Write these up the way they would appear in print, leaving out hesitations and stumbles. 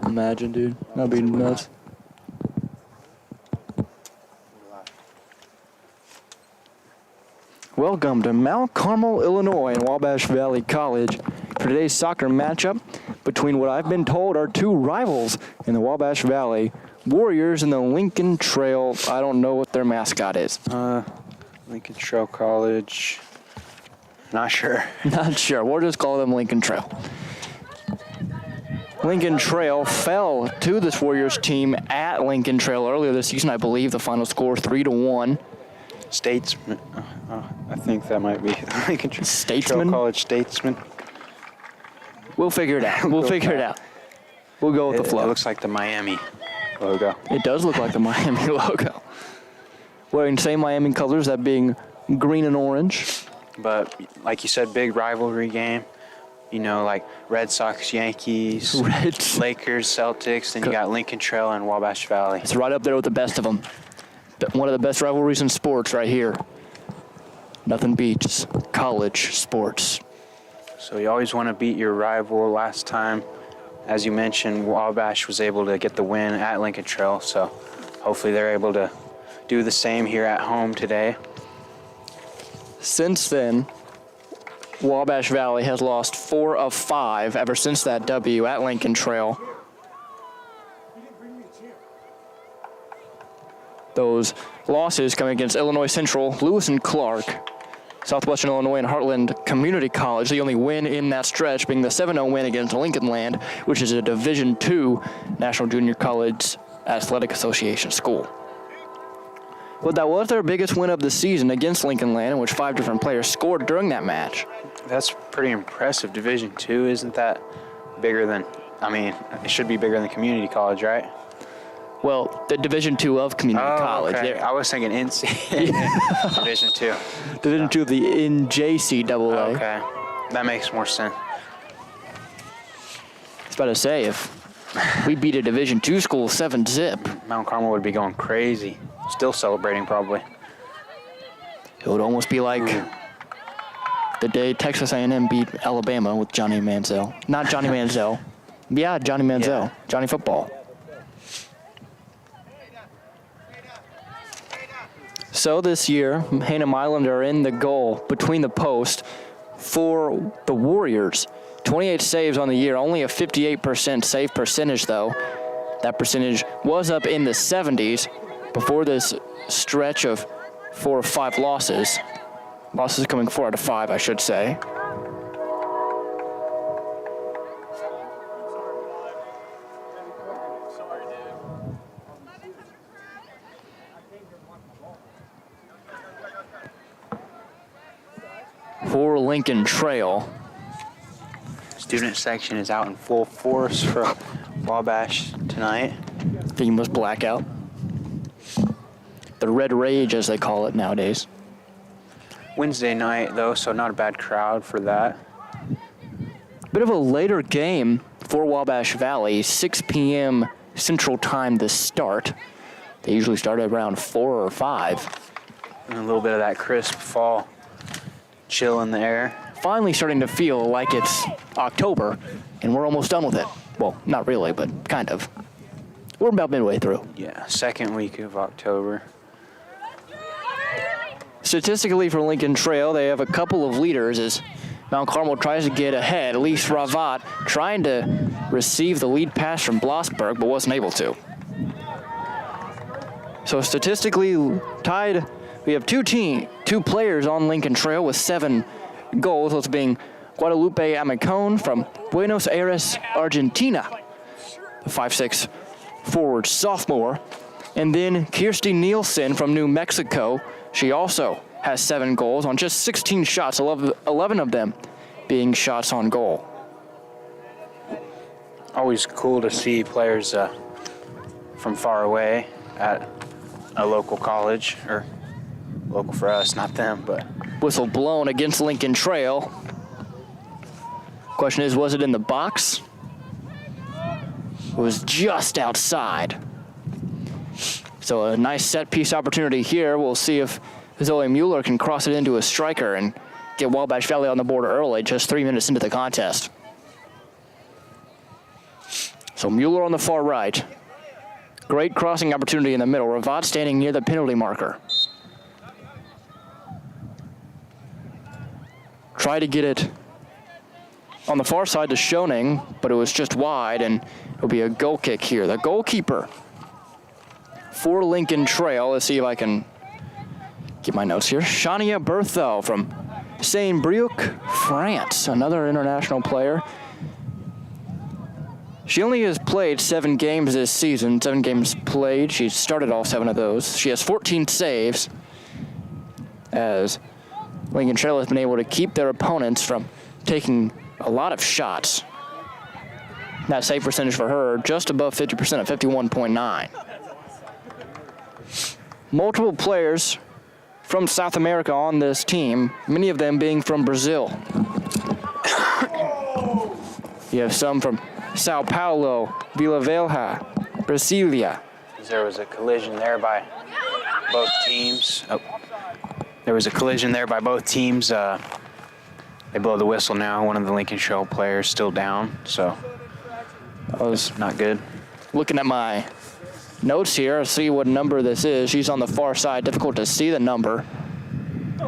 Imagine, dude. That'd be nuts. Welcome to Mount Carmel, Illinois, and Wabash Valley College for today's soccer matchup between what I've been told are two rivals in the Wabash Valley, Warriors and the Lincoln Trail. I don't know what their mascot is. Lincoln Trail College. Not sure. Not sure. We'll just call them Lincoln Trail. Lincoln Trail fell to this Warriors team at Lincoln Trail earlier this season. I believe the final score 3-1. Statesman. I think that might be Lincoln Statesman? Trail College Statesman. We'll figure it out. We'll figure it out. We'll go with the flow. It looks like the Miami logo. It does look like the Miami logo. Wearing same Miami colors, that being green and orange. But like you said, big rivalry game. You know, like Red Sox, Yankees, Lakers, Celtics. Then you got Lincoln Trail and Wabash Valley. It's right up there with the best of them. One of the best rivalries in sports right here. Nothing beats college sports. So you always want to beat your rival. Last time, as you mentioned, Wabash was able to get the win at Lincoln Trail. So hopefully they're able to do the same here at home today. Since then, Wabash Valley has lost 4 of 5 ever since that W at Lincoln Trail. Those losses coming against Illinois Central, Lewis and Clark, Southwestern Illinois, and Heartland Community College. The only win in that stretch being the 7-0 win against Lincoln Land, which is a Division II National Junior College Athletic Association school. But that was their biggest win of the season against Lincoln Land, in which 5 different players scored during that match. That's pretty impressive. Division II, isn't that bigger than, I mean, it should be bigger than community college, right? Well, the Division II of community college. Okay. I was thinking NC. Division II. Division II of the NJCAA. Okay. That makes more sense. I was about to say, if we beat a Division II school 7-0, Mount Carmel would be going crazy. Still celebrating, probably. It would almost be like the day Texas A&M beat Alabama with Johnny Manziel. Not Johnny Manziel. Yeah, Johnny Manziel. Yeah. Johnny Football. So this year, Hannah Island are in the goal between the post for the Warriors. 28 saves on the year, only a 58% save percentage though. That percentage was up in the 70s before this stretch of 4 or 5 losses. Losses coming 4 out of 5, I should say. For Lincoln Trail. Student section is out in full force for Wabash tonight. Theme was blackout. The Red Rage, as they call it nowadays. Wednesday night, though, so not a bad crowd for that. Bit of a later game for Wabash Valley, 6 p.m. Central Time to start. They usually start at around 4 or 5. And a little bit of that crisp fall chill in the air. Finally starting to feel like it's October, and we're almost done with it. Well, not really, but kind of. We're about midway through. Yeah, second week of October. Statistically for Lincoln Trail, they have a couple of leaders as Mount Carmel tries to get ahead. Elise Ravat trying to receive the lead pass from Blossberg, but wasn't able to. So statistically tied, we have two players on Lincoln Trail with 7 goals, those being Guadalupe Amicon from Buenos Aires, Argentina, the 5'6" forward sophomore, and then Kirsty Nielsen from New Mexico. She also has 7 goals on just 16 shots, 11 of them being shots on goal. Always cool to see players from far away at a local college, or local for us, not them, but. Whistle blown against Lincoln Trail. Question is, was it in the box? It was just outside. So a nice set piece opportunity here. We'll see if Zoe Mueller can cross it into a striker and get Wabash Valley on the board early, just 3 minutes into the contest. So Mueller on the far right. Great crossing opportunity in the middle. Ravad standing near the penalty marker. Try to get it on the far side to Schoening, but it was just wide, and it'll be a goal kick here. The goalkeeper for Lincoln Trail. Let's see if I can get my notes here. Shania Berthaud from Saint-Brieuc, France, another international player. She only has played 7 games this season, 7 games played. She started all 7 of those. She has 14 saves, as Lincoln Trail has been able to keep their opponents from taking a lot of shots. That save percentage for her, just above 50% at 51.9. Multiple players from South America on this team, many of them being from Brazil. You have some from Sao Paulo, Vila Velha, Brasilia. There was a collision there by both teams. There was a collision there by both teams. They blow the whistle now. One of the Lincoln Trail players still down, so that was not good. Looking at my notes here, I see what number this is. She's on the far side. Difficult to see the number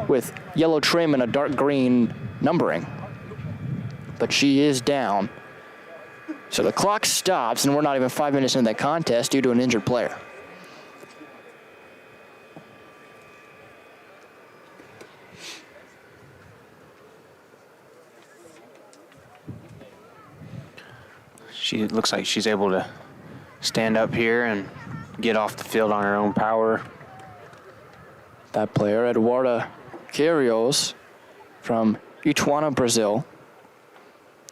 with yellow trim and a dark green numbering. But she is down. So the clock stops, and we're not even 5 minutes into the contest due to an injured player. She looks like she's able to stand up here and get off the field on her own power. That player, Eduarda Queiroz from Ituano, Brazil.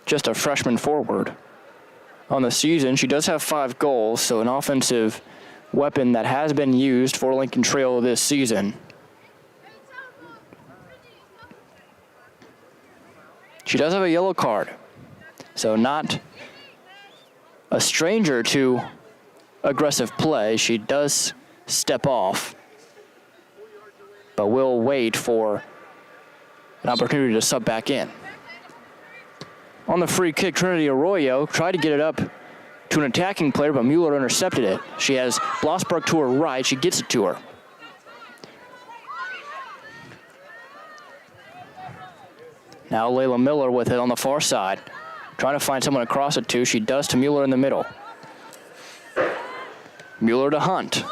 Just a freshman forward. On the season, she does have 5 goals, so an offensive weapon that has been used for Lincoln Trail this season. She does have a yellow card, so not a stranger to aggressive play. She does step off, but will wait for an opportunity to sub back in. On the free kick, Trinity Arroyo tried to get it up to an attacking player, but Mueller intercepted it. She has Blossberg to her right. She gets it to her. Now Layla Miller with it on the far side. Trying to find someone to cross it to. She does to Mueller in the middle. Mueller to Hunt.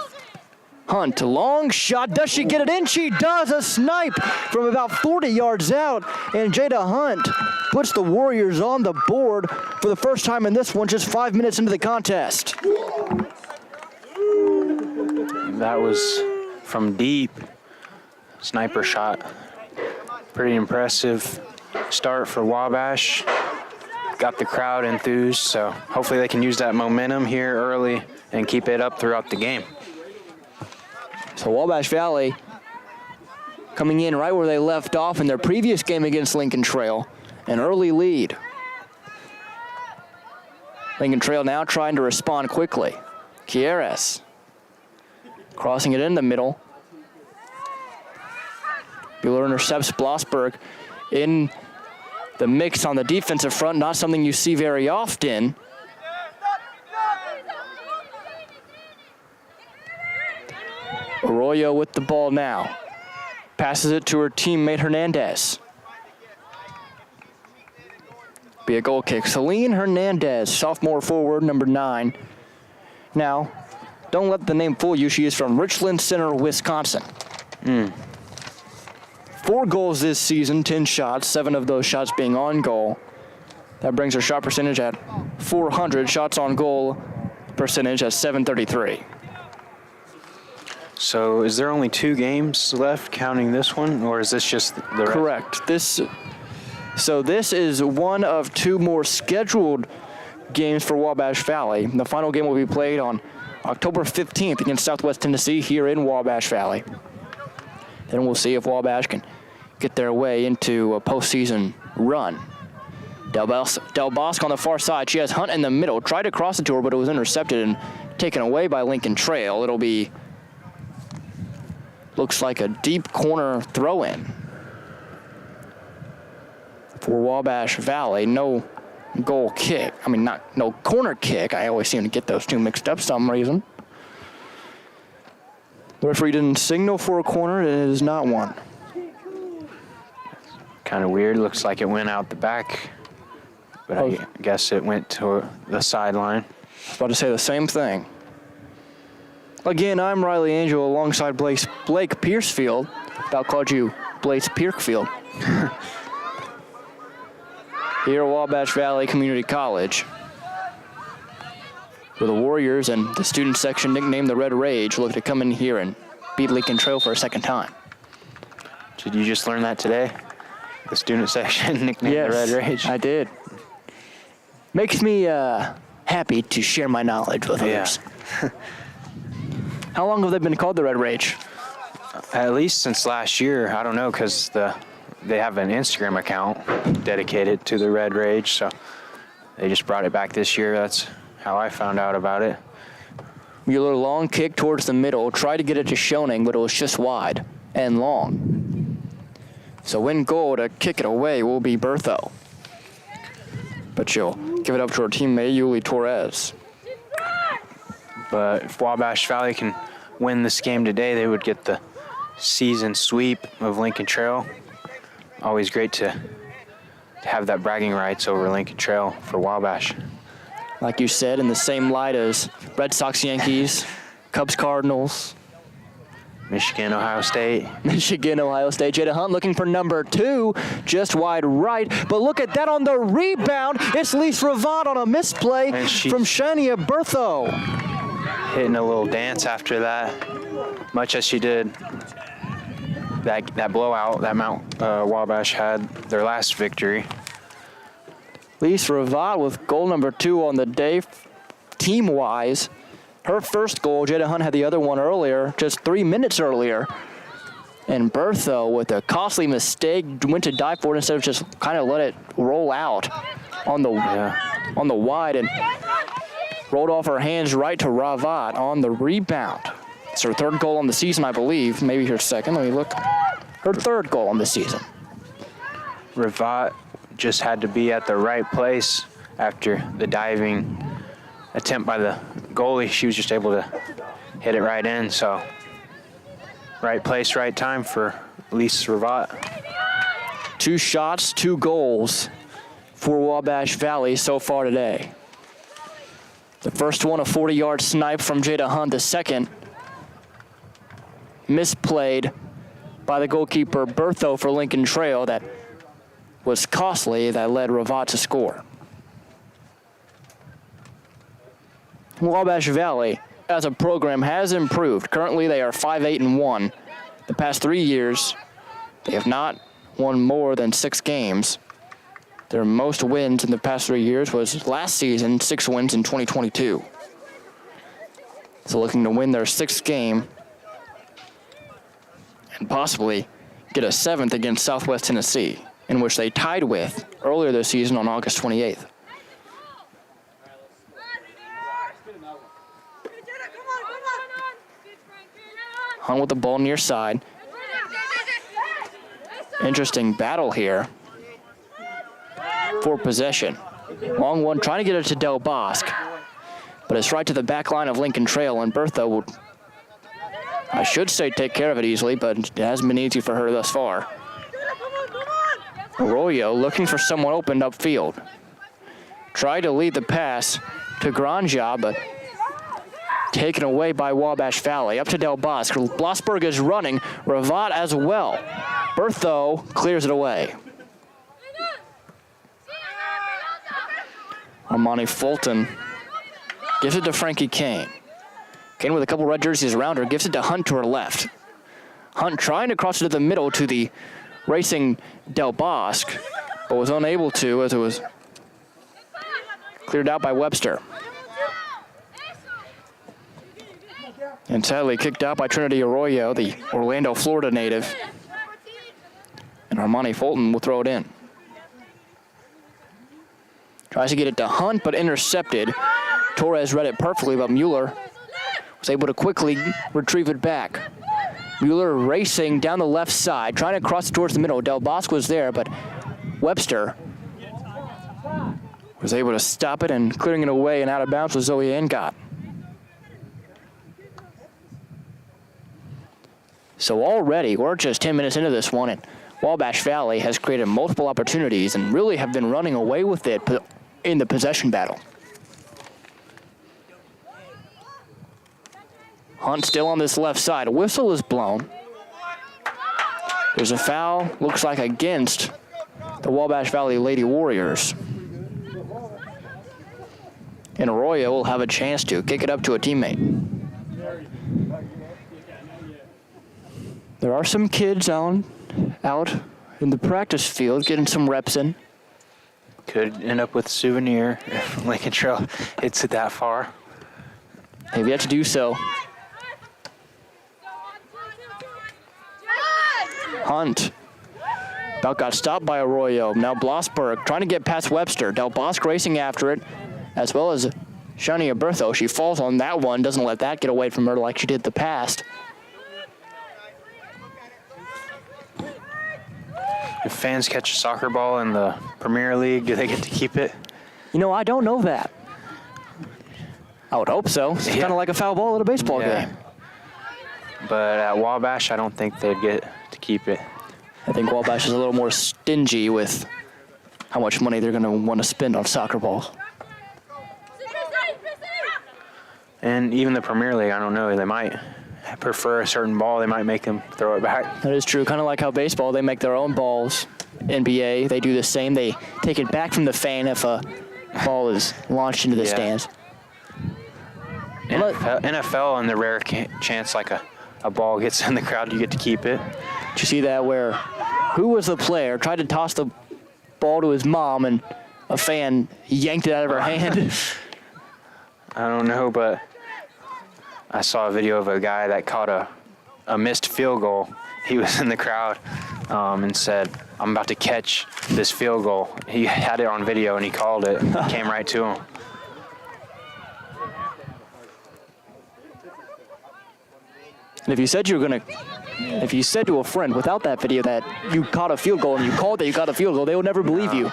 Hunt, long shot. Does she get it in? She does. A snipe from about 40 yards out. And Jada Hunt puts the Warriors on the board for the first time in this one, just 5 minutes into the contest. That was from deep. Sniper shot. Pretty impressive start for Wabash. Got the crowd enthused, so hopefully they can use that momentum here early and keep it up throughout the game. So Wabash Valley coming in right where they left off in their previous game against Lincoln Trail, an early lead. Lincoln Trail now trying to respond quickly. Quieres crossing it in the middle. Bueller intercepts Blossberg in the mix on the defensive front, not something you see very often. Arroyo with the ball now. Passes it to her teammate Hernandez. Be a goal kick. Celine Hernandez, sophomore forward, number 9. Now, don't let the name fool you. She is from Richland Center, Wisconsin. 4 goals this season, 10 shots, 7 of those shots being on goal. That brings her shot percentage at 400, shots on goal percentage at 733. So is there only 2 games left counting this one, or is this just the rest? Correct. This is one of 2 more scheduled games for Wabash Valley. The final game will be played on October 15th against Southwest Tennessee here in Wabash Valley. Then we'll see if Wabash can get their way into a postseason run. Del Bosque on the far side. She has Hunt in the middle. Tried to cross it to her, but it was intercepted and taken away by Lincoln Trail. It'll be, looks like a deep corner throw-in for Wabash Valley. No goal kick. I mean, no corner kick. I always seem to get those two mixed up for some reason. The referee didn't signal for a corner. It is not one. Kind of weird. Looks like it went out the back, but I guess it went to the sideline. I was about to say the same thing. Again, I'm Riley Angel alongside Blake Piercefield. About called you Blake Piercefield. Here at Wabash Valley Community College, where the Warriors and the student section nicknamed the Red Rage look to come in here and beat Lincoln Trail for a second time. Did you just learn that today? The student section nicknamed the Red Rage? I did. Makes me happy to share my knowledge with others. How long have they been called the Red Rage? At least since last year. I don't know, because they have an Instagram account dedicated to the Red Rage, so they just brought it back this year. That's how I found out about it. Mueller long kick towards the middle, tried to get it to Schoening, but it was just wide and long. So in goal to kick it away will be Bertho. But she'll give it up to her teammate, Yuli Torres. But if Wabash Valley can win this game today, they would get the season sweep of Lincoln Trail. Always great to have that bragging rights over Lincoln Trail for Wabash. Like you said, in the same light as Red Sox, Yankees, Cubs, Cardinals. Michigan, Ohio State. Michigan, Ohio State. Jada Hunt looking for number 2, just wide right. But look at that on the rebound. It's Lise Ravad on a misplay from Shania Bertho. Hitting a little dance after that, much as she did that blowout that Mount Wabash had their last victory. Lise Ravad with goal number 2 on the day, team-wise. Her first goal, Jada Hunt had the other one earlier, just 3 minutes earlier. And Bertho, with a costly mistake, went to dive for it instead of just kind of let it roll out on the wide and rolled off her hands right to Ravad on the rebound. It's her 3rd goal on the season, I believe. Maybe her 2nd. Let me look. Her 3rd goal on the season. Ravad just had to be at the right place after the diving attempt by the goalie. She was just able to hit it right in. So right place, right time for Lise Ravad. 2 shots, 2 goals for Wabash Valley so far today. The first one, a 40-yard snipe from Jada Hunt. The second, misplayed by the goalkeeper Bertho for Lincoln Trail that was costly, that led Ravad to score. Wabash Valley, as a program, has improved. Currently, they are 5-8-1. The past 3 years, they have not won more than 6 games. Their most wins in the past 3 years was last season, 6 wins in 2022. So looking to win their 6th game and possibly get a 7th against Southwest Tennessee, in which they tied with earlier this season on August 28th. Hunt with the ball near side. Interesting battle here for possession. Long one, trying to get it to Del Bosque, but it's right to the back line of Lincoln Trail, and Bertha would, I should say, take care of it easily, but it hasn't been easy for her thus far. Arroyo looking for someone open upfield. Tried to lead the pass to Granja, but taken away by Wabash Valley. Up to Del Bosque. Blossberg is running. Ravad as well. Bertho clears it away. Armani Fulton gives it to Frankie Kane. Kane with a couple red jerseys around her, gives it to Hunt to her left. Hunt trying to cross it to the middle to the racing Del Bosque, but was unable to as it was cleared out by Webster. And sadly kicked out by Trinity Arroyo, the Orlando, Florida native. And Armani Fulton will throw it in. Tries to get it to Hunt, but intercepted. Torres read it perfectly, but Mueller was able to quickly retrieve it back. Mueller racing down the left side, trying to cross it towards the middle. Del Bosque was there, but Webster was able to stop it, and clearing it away and out of bounds was Zoe Angott. So already, we're just 10 minutes into this one, and Wabash Valley has created multiple opportunities and really have been running away with it in the possession battle. Hunt still on this left side. A whistle is blown. There's a foul, looks like against the Wabash Valley Lady Warriors. And Arroyo will have a chance to kick it up to a teammate. There are some kids out in the practice field getting some reps in. Could end up with a souvenir if Lincoln Trail hits it that far. They've yet to do so. Hunt about got stopped by Arroyo. Now Blossberg trying to get past Webster. Del Bosque racing after it, as well as Shania Bertho. She falls on that one, doesn't let that get away from her like she did the past. If fans catch a soccer ball in the Premier League, do they get to keep it? You know, I don't know that. I would hope so. It's kind of like a foul ball at a baseball game. But at Wabash, I don't think they'd get to keep it. I think Wabash is a little more stingy with how much money they're going to want to spend on soccer balls. And even the Premier League, I don't know, they might prefer a certain ball. They might make them throw it back. That is true. Kind of like how baseball, they make their own balls. NBA, they do the same. They take it back from the fan if a ball is launched into the stands. NFL, on the rare chance like a ball gets in the crowd, you get to keep it. Did you see that where who was the player tried to toss the ball to his mom and a fan yanked it out of her hand? I don't know, but I saw a video of a guy that caught a missed field goal. He was in the crowd and said, "I'm about to catch this field goal." He had it on video and he called it. It came right to him. And if you said to a friend without that video that you caught a field goal and you called that you caught a field goal, they would never believe you.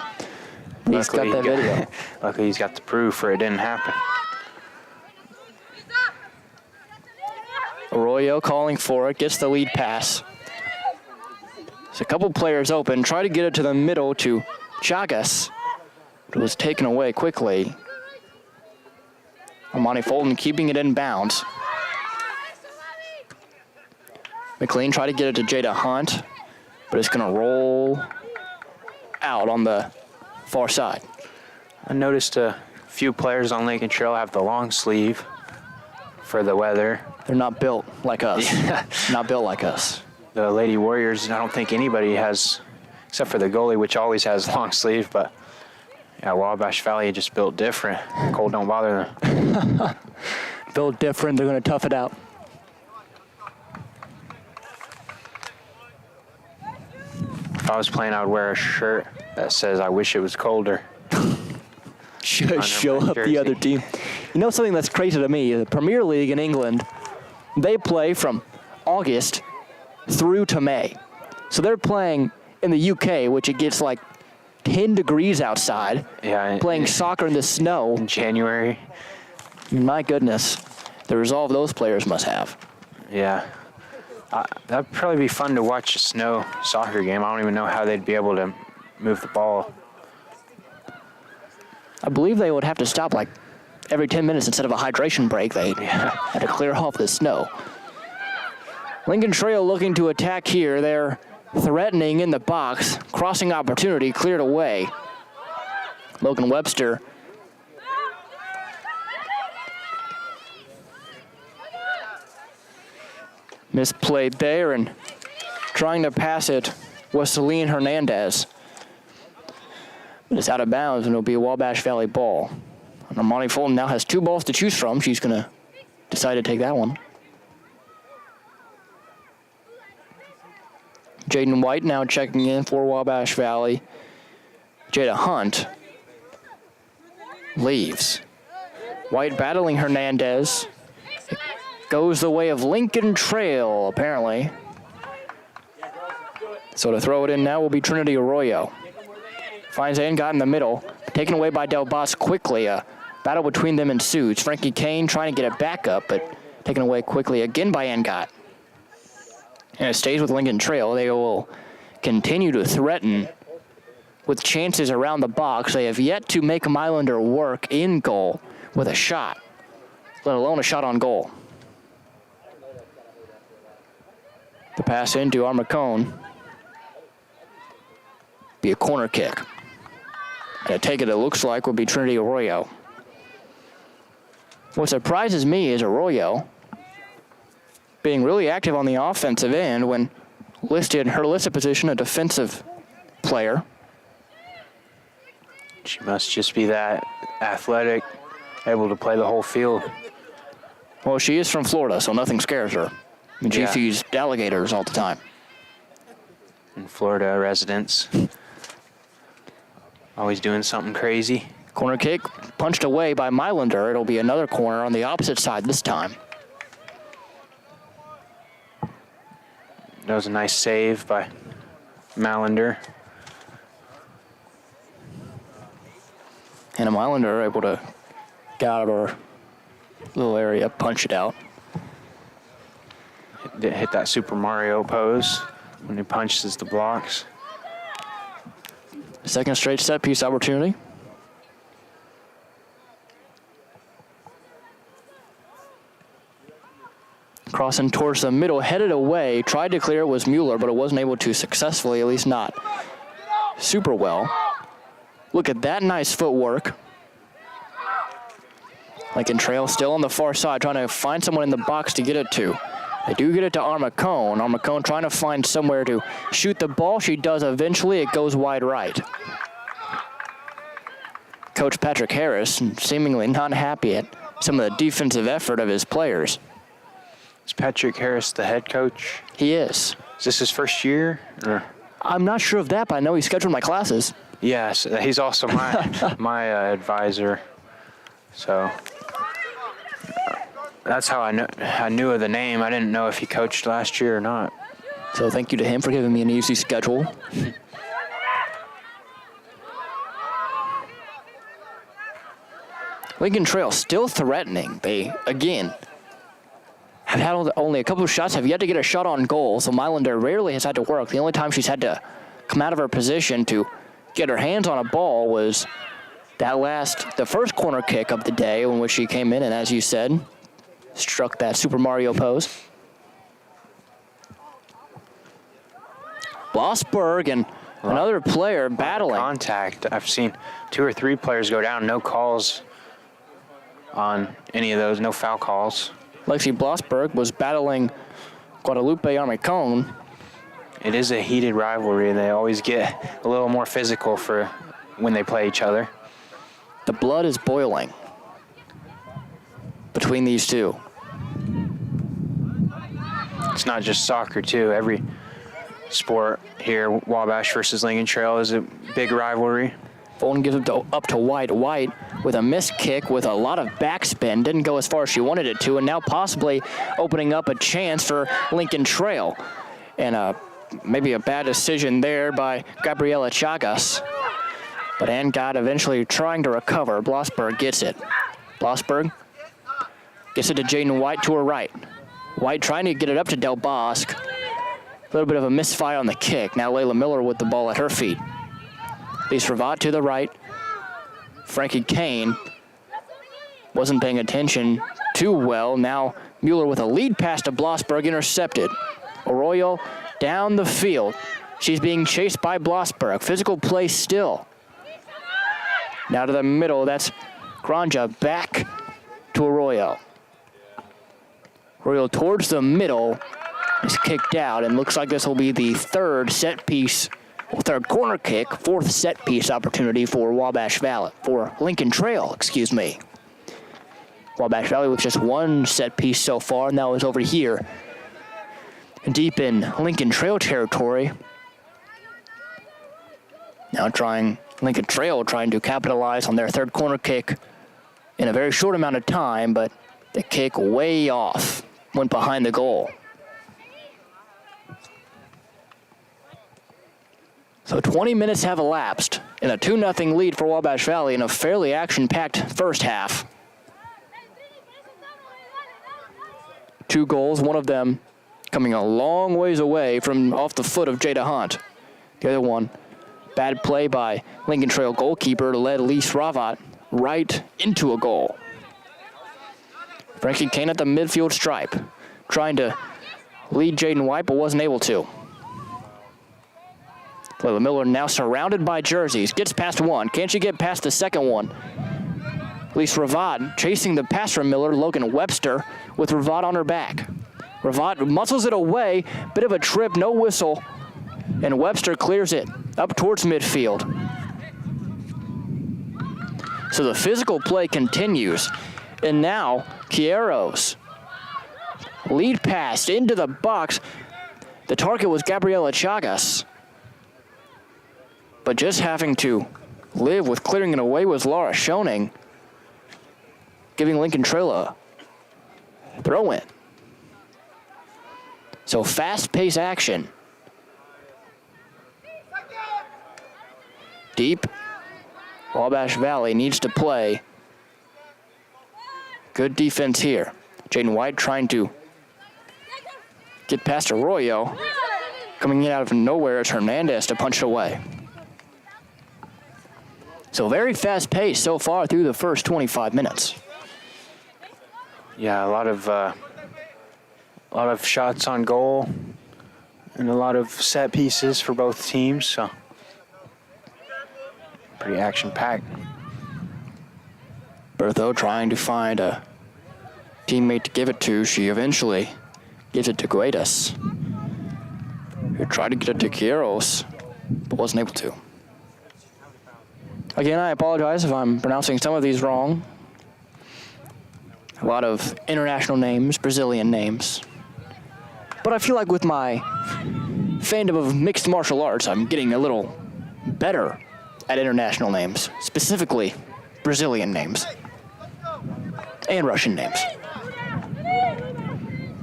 He's got that video. Luckily, he's got the proof for it didn't happen. Arroyo calling for it, gets the lead pass. There's a couple players open, try to get it to the middle to Chagas. It was taken away quickly. Amani Fulton keeping it in bounds. McLean tried to get it to Jada Hunt, but it's going to roll out on the far side. I noticed a few players on Lincoln Trail have the long sleeve for the weather. They're not built like us. Not built like us. The Lady Warriors, I don't think anybody has, except for the goalie, which always has long sleeve, but yeah, Wabash Valley just built different. Cold don't bother them. Built different, they're going to tough it out. If I was playing, I would wear a shirt that says, "I wish it was colder." Show up the other team. You know something that's crazy to me? The Premier League in England, they play from August through to May. So they're playing in the UK, which it gets like 10 degrees outside. Yeah. Playing soccer in the snow. In January. My goodness. The resolve those players must have. Yeah. That'd probably be fun to watch a snow soccer game. I don't even know how they'd be able to move the ball. I believe they would have to stop like every 10 minutes instead of a hydration break. They had to clear off the snow. Lincoln Trail looking to attack here. They're threatening in the box. Crossing opportunity cleared away. Logan Webster. Misplayed there, and trying to pass it was Celine Hernandez. But it's out of bounds, and it'll be a Wabash Valley ball. And Armani Fulton now has two balls to choose from. She's going to decide to take that one. Jaden White now checking in for Wabash Valley. Jada Hunt leaves. White battling Hernandez. Goes the way of Lincoln Trail, apparently. So to throw it in now will be Trinity Arroyo. Finds Angott in the middle. Taken away by Del Bosch quickly. A battle between them ensues. Frankie Kane trying to get it back up, but taken away quickly again by Angott. And it stays with Lincoln Trail. They will continue to threaten with chances around the box. They have yet to make Mylander work in goal with a shot, let alone a shot on goal. The pass into Armacone. Be a corner kick. And I take it looks like will be Trinity Arroyo. What surprises me is Arroyo being really active on the offensive end when listed in her listed position a defensive player. She must just be that athletic, able to play the whole field. Well, she is from Florida, so nothing scares her. I mean, she feeds alligators all the time. And Florida residents. Always doing something crazy. Corner kick punched away by Mylander. It'll be another corner on the opposite side this time. That was a nice save by Mylander. And Mylander able to get out of her little area, punch it out. Hit that Super Mario pose when he punches the blocks. Second straight set piece opportunity. Crossing towards the middle, headed away, tried to clear it was Mueller, but it wasn't able to successfully, at least not super well. Look at that nice footwork. Lincoln Trail still on the far side, trying to find someone in the box to get it to. They do get it to Armacone. Armacone trying to find somewhere to shoot the ball. She does eventually. It goes wide right. Coach Patrick Harris seemingly not happy at some of the defensive effort of his players. Is Patrick Harris the head coach? He is. Is this his first year? Or? I'm not sure of that, but I know he scheduled my classes. Yes, he's also my advisor. So that's how I knew of the name. I didn't know if he coached last year or not. So thank you to him for giving me an easy schedule. Lincoln Trail still threatening. They, again, have had only a couple of shots, have yet to get a shot on goal, so Mylander rarely has had to work. The only time she's had to come out of her position to get her hands on a ball was the first corner kick of the day in which she came in and, as you said, struck that Super Mario pose. Blossberg and another player battling. Contact. I've seen 2 or 3 players go down. No calls on any of those. No foul calls. Lexi Blossberg was battling Guadalupe Armacone. It is a heated rivalry, and they always get a little more physical for when they play each other. The blood is boiling between these two. It's not just soccer, too. Every sport here, Wabash versus Lincoln Trail, is a big rivalry. Bolton gives it up to White. White with a missed kick with a lot of backspin. Didn't go as far as she wanted it to, and now possibly opening up a chance for Lincoln Trail. And maybe a bad decision there by Gabriela Chagas. But Angott eventually trying to recover. Blossberg gets it. Blossberg gets it to Jaden White to her right. White trying to get it up to Del Bosque. A little bit of a misfire on the kick. Now Layla Miller with the ball at her feet. Lise Ravat to the right. Frankie Kane wasn't paying attention too well. Now Mueller with a lead pass to Blossberg, intercepted. Arroyo down the field. She's being chased by Blossberg. Physical play still. Now to the middle, that's Granja back to Arroyo. Arroyo towards the middle is kicked out, and looks like this will be the third corner kick, fourth set piece opportunity for Lincoln Trail, excuse me. Wabash Valley with just one set piece so far, and that was over here, deep in Lincoln Trail territory. Now Lincoln Trail trying to capitalize on their third corner kick in a very short amount of time, but the kick way off, went behind the goal. So 20 minutes have elapsed in a 2-0 lead for Wabash Valley in a fairly action-packed first half. 2 goals, one of them coming a long ways away from off the foot of Jada Hunt. The other one, bad play by Lincoln Trail goalkeeper, led Lise Ravat right into a goal. Frankie Kane at the midfield stripe, trying to lead Jaden White, but wasn't able to. Layla Miller now surrounded by jerseys, gets past one. Can she get past the second one? Lise Ravat chasing the pass from Miller. Logan Webster with Ravat on her back. Ravat muscles it away, bit of a trip, no whistle, and Webster clears it up towards midfield. So the physical play continues, and now Quieros lead pass into the box. The target was Gabriela Chagas, but just having to live with clearing it away was Laura Schoening, giving Lincoln Trail a throw-in. So fast-paced action. Deep. Wabash Valley needs to play. Good defense here. Jaden White trying to get past Arroyo. Coming in out of nowhere is Hernandez to punch it away. So very fast-paced so far through the first 25 minutes. Yeah, a lot of shots on goal and a lot of set pieces for both teams, so pretty action-packed. Bertho trying to find a teammate to give it to. She eventually gives it to Guedas, who tried to get it to Quieros, but wasn't able to. Again, I apologize if I'm pronouncing some of these wrong. A lot of international names, Brazilian names. But I feel like with my fandom of mixed martial arts, I'm getting a little better at international names, specifically Brazilian names and Russian names.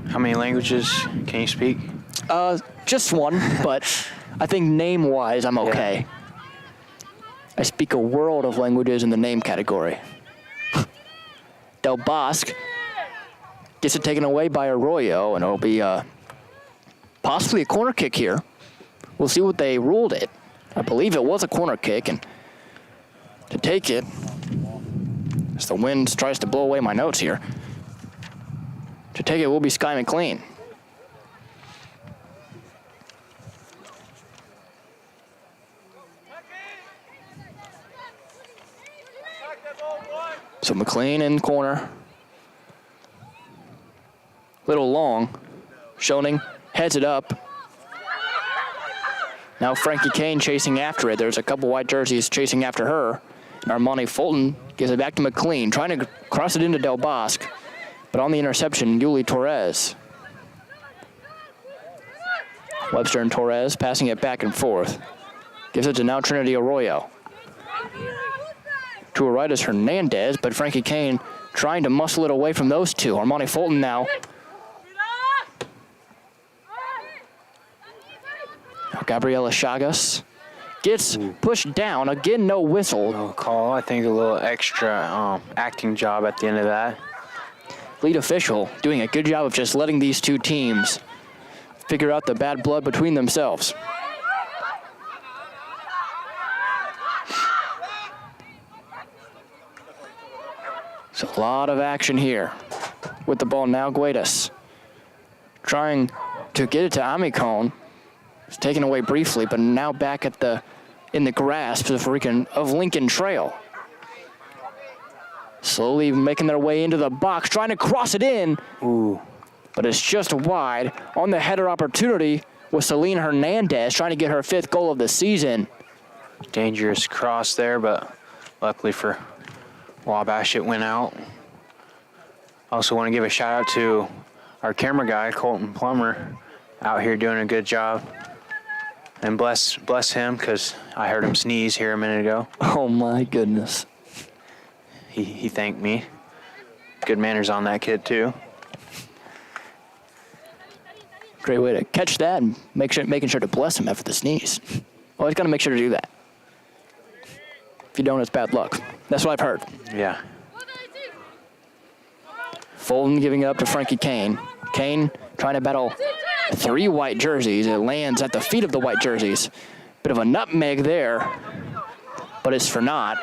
How many languages can you speak? Just one, but I think name-wise, I'm okay. Yeah. I speak a world of languages in the name category. Del Bosque gets it taken away by Arroyo, and it'll be possibly a corner kick here. We'll see what they ruled it. I believe it was a corner kick, and to take it, as the wind tries to blow away my notes here, to take it will be Sky McLean. So McLean in corner. Little long. Schoening heads it up. Now Frankie Kane chasing after it. There's a couple white jerseys chasing after her. And Armani Fulton gives it back to McLean, trying to cross it into Del Bosque. But on the interception, Yuli Torres. Webster and Torres passing it back and forth. Gives it to now Trinity Arroyo. To her right is Hernandez, but Frankie Kane trying to muscle it away from those two. Armani Fulton now. Now Gabriela Chagas gets pushed down. Again, no whistle. No call. I think a little extra acting job at the end of that. Lead official doing a good job of just letting these two teams figure out the bad blood between themselves. So a lot of action here. With the ball now, Guedas trying to get it to Amicone. It's taken away briefly, but now back at in the grasp of Lincoln Trail. Slowly making their way into the box, trying to cross it in. Ooh. But it's just wide. On the header opportunity was Celine Hernandez trying to get her 5th goal of the season. Dangerous cross there, but luckily for Wabash, it went out. Also want to give a shout out to our camera guy, Colton Plummer, out here doing a good job. And bless him, because I heard him sneeze here a minute ago. Oh my goodness. He thanked me. Good manners on that kid too. Great way to catch that and making sure to bless him after the sneeze. Always got to make sure to do that. If you don't, it's bad luck. That's what I've heard. Yeah. Fulton giving it up to Frankie Kane. Kane trying to battle 3 white jerseys. It lands at the feet of the white jerseys. Bit of a nutmeg there, but it's for naught.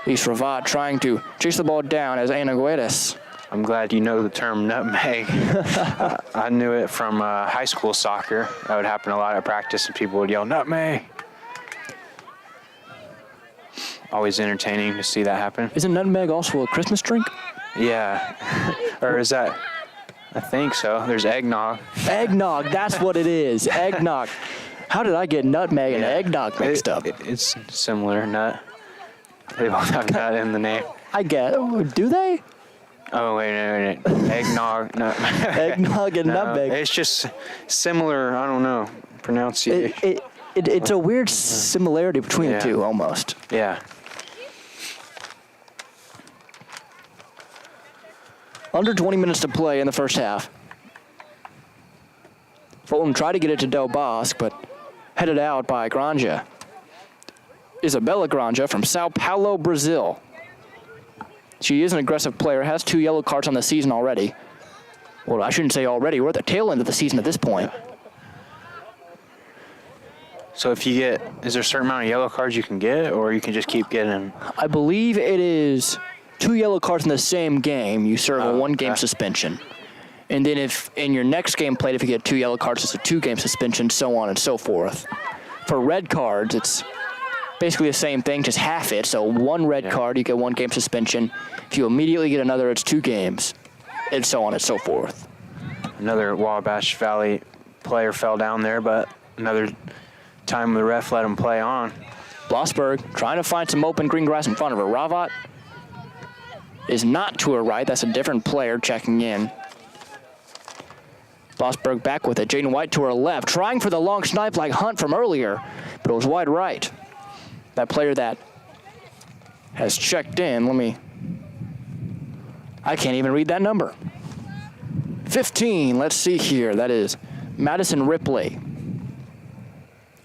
Luis Ravat trying to chase the ball down as Anaguedes. I'm glad you know the term nutmeg. I knew it from high school soccer. That would happen a lot at practice, and people would yell, nutmeg. Always entertaining to see that happen. Isn't nutmeg also a Christmas drink? Yeah. Or is that? I think so. There's eggnog. Eggnog, that's what it is. Eggnog. How did I get nutmeg and eggnog mixed up? It's similar, nut. They both have nut in the name. I get. Do they? Oh, wait. Eggnog, nutmeg. Eggnog and nutmeg. It's just similar, I don't know, pronunciation. It's a weird similarity between the two, almost. Yeah. Under 20 minutes to play in the first half. Fulton tried to get it to Del Bosque, but headed out by Granja. Isabella Granja from Sao Paulo, Brazil. She is an aggressive player, has 2 yellow cards on the season already. Well, I shouldn't say already. We're at the tail end of the season at this point. So if you get, is there a certain amount of yellow cards you can get, or you can just keep getting? I believe it is 2 yellow cards in the same game. You serve a 1-game suspension. And then if in your next game played, if you get 2 yellow cards, it's a 2-game suspension, so on and so forth. For red cards, it's basically the same thing, just half it. So 1 red card, you get 1-game suspension. If you immediately get another, it's 2 games, and so on and so forth. Another Wabash Valley player fell down there, but another time the ref let him play on. Blossberg trying to find some open green grass in front of her. Ravat is not to her right. That's a different player checking in. Blossberg back with it. Jaden White to her left, trying for the long snipe like Hunt from earlier, but it was wide right. That player that has checked in, I can't even read that number. 15, let's see here. That is Madison Ripley.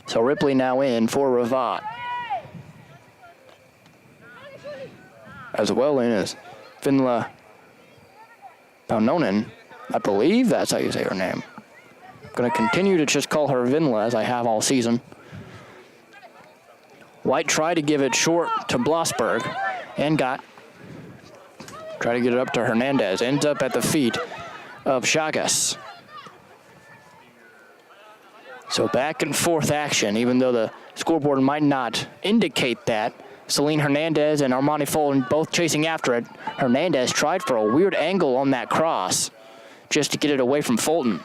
So Ripley now in for Ravat. As well in as Finla Paunonen. I believe that's how you say her name. I'm going to continue to just call her Vinla as I have all season. White tried to give it short to Blossberg and try to get it up to Hernandez. Ends up at the feet of Chagas. So back and forth action, even though the scoreboard might not indicate that. Celine Hernandez and Armani Fulton both chasing after it. Hernandez tried for a weird angle on that cross just to get it away from Fulton.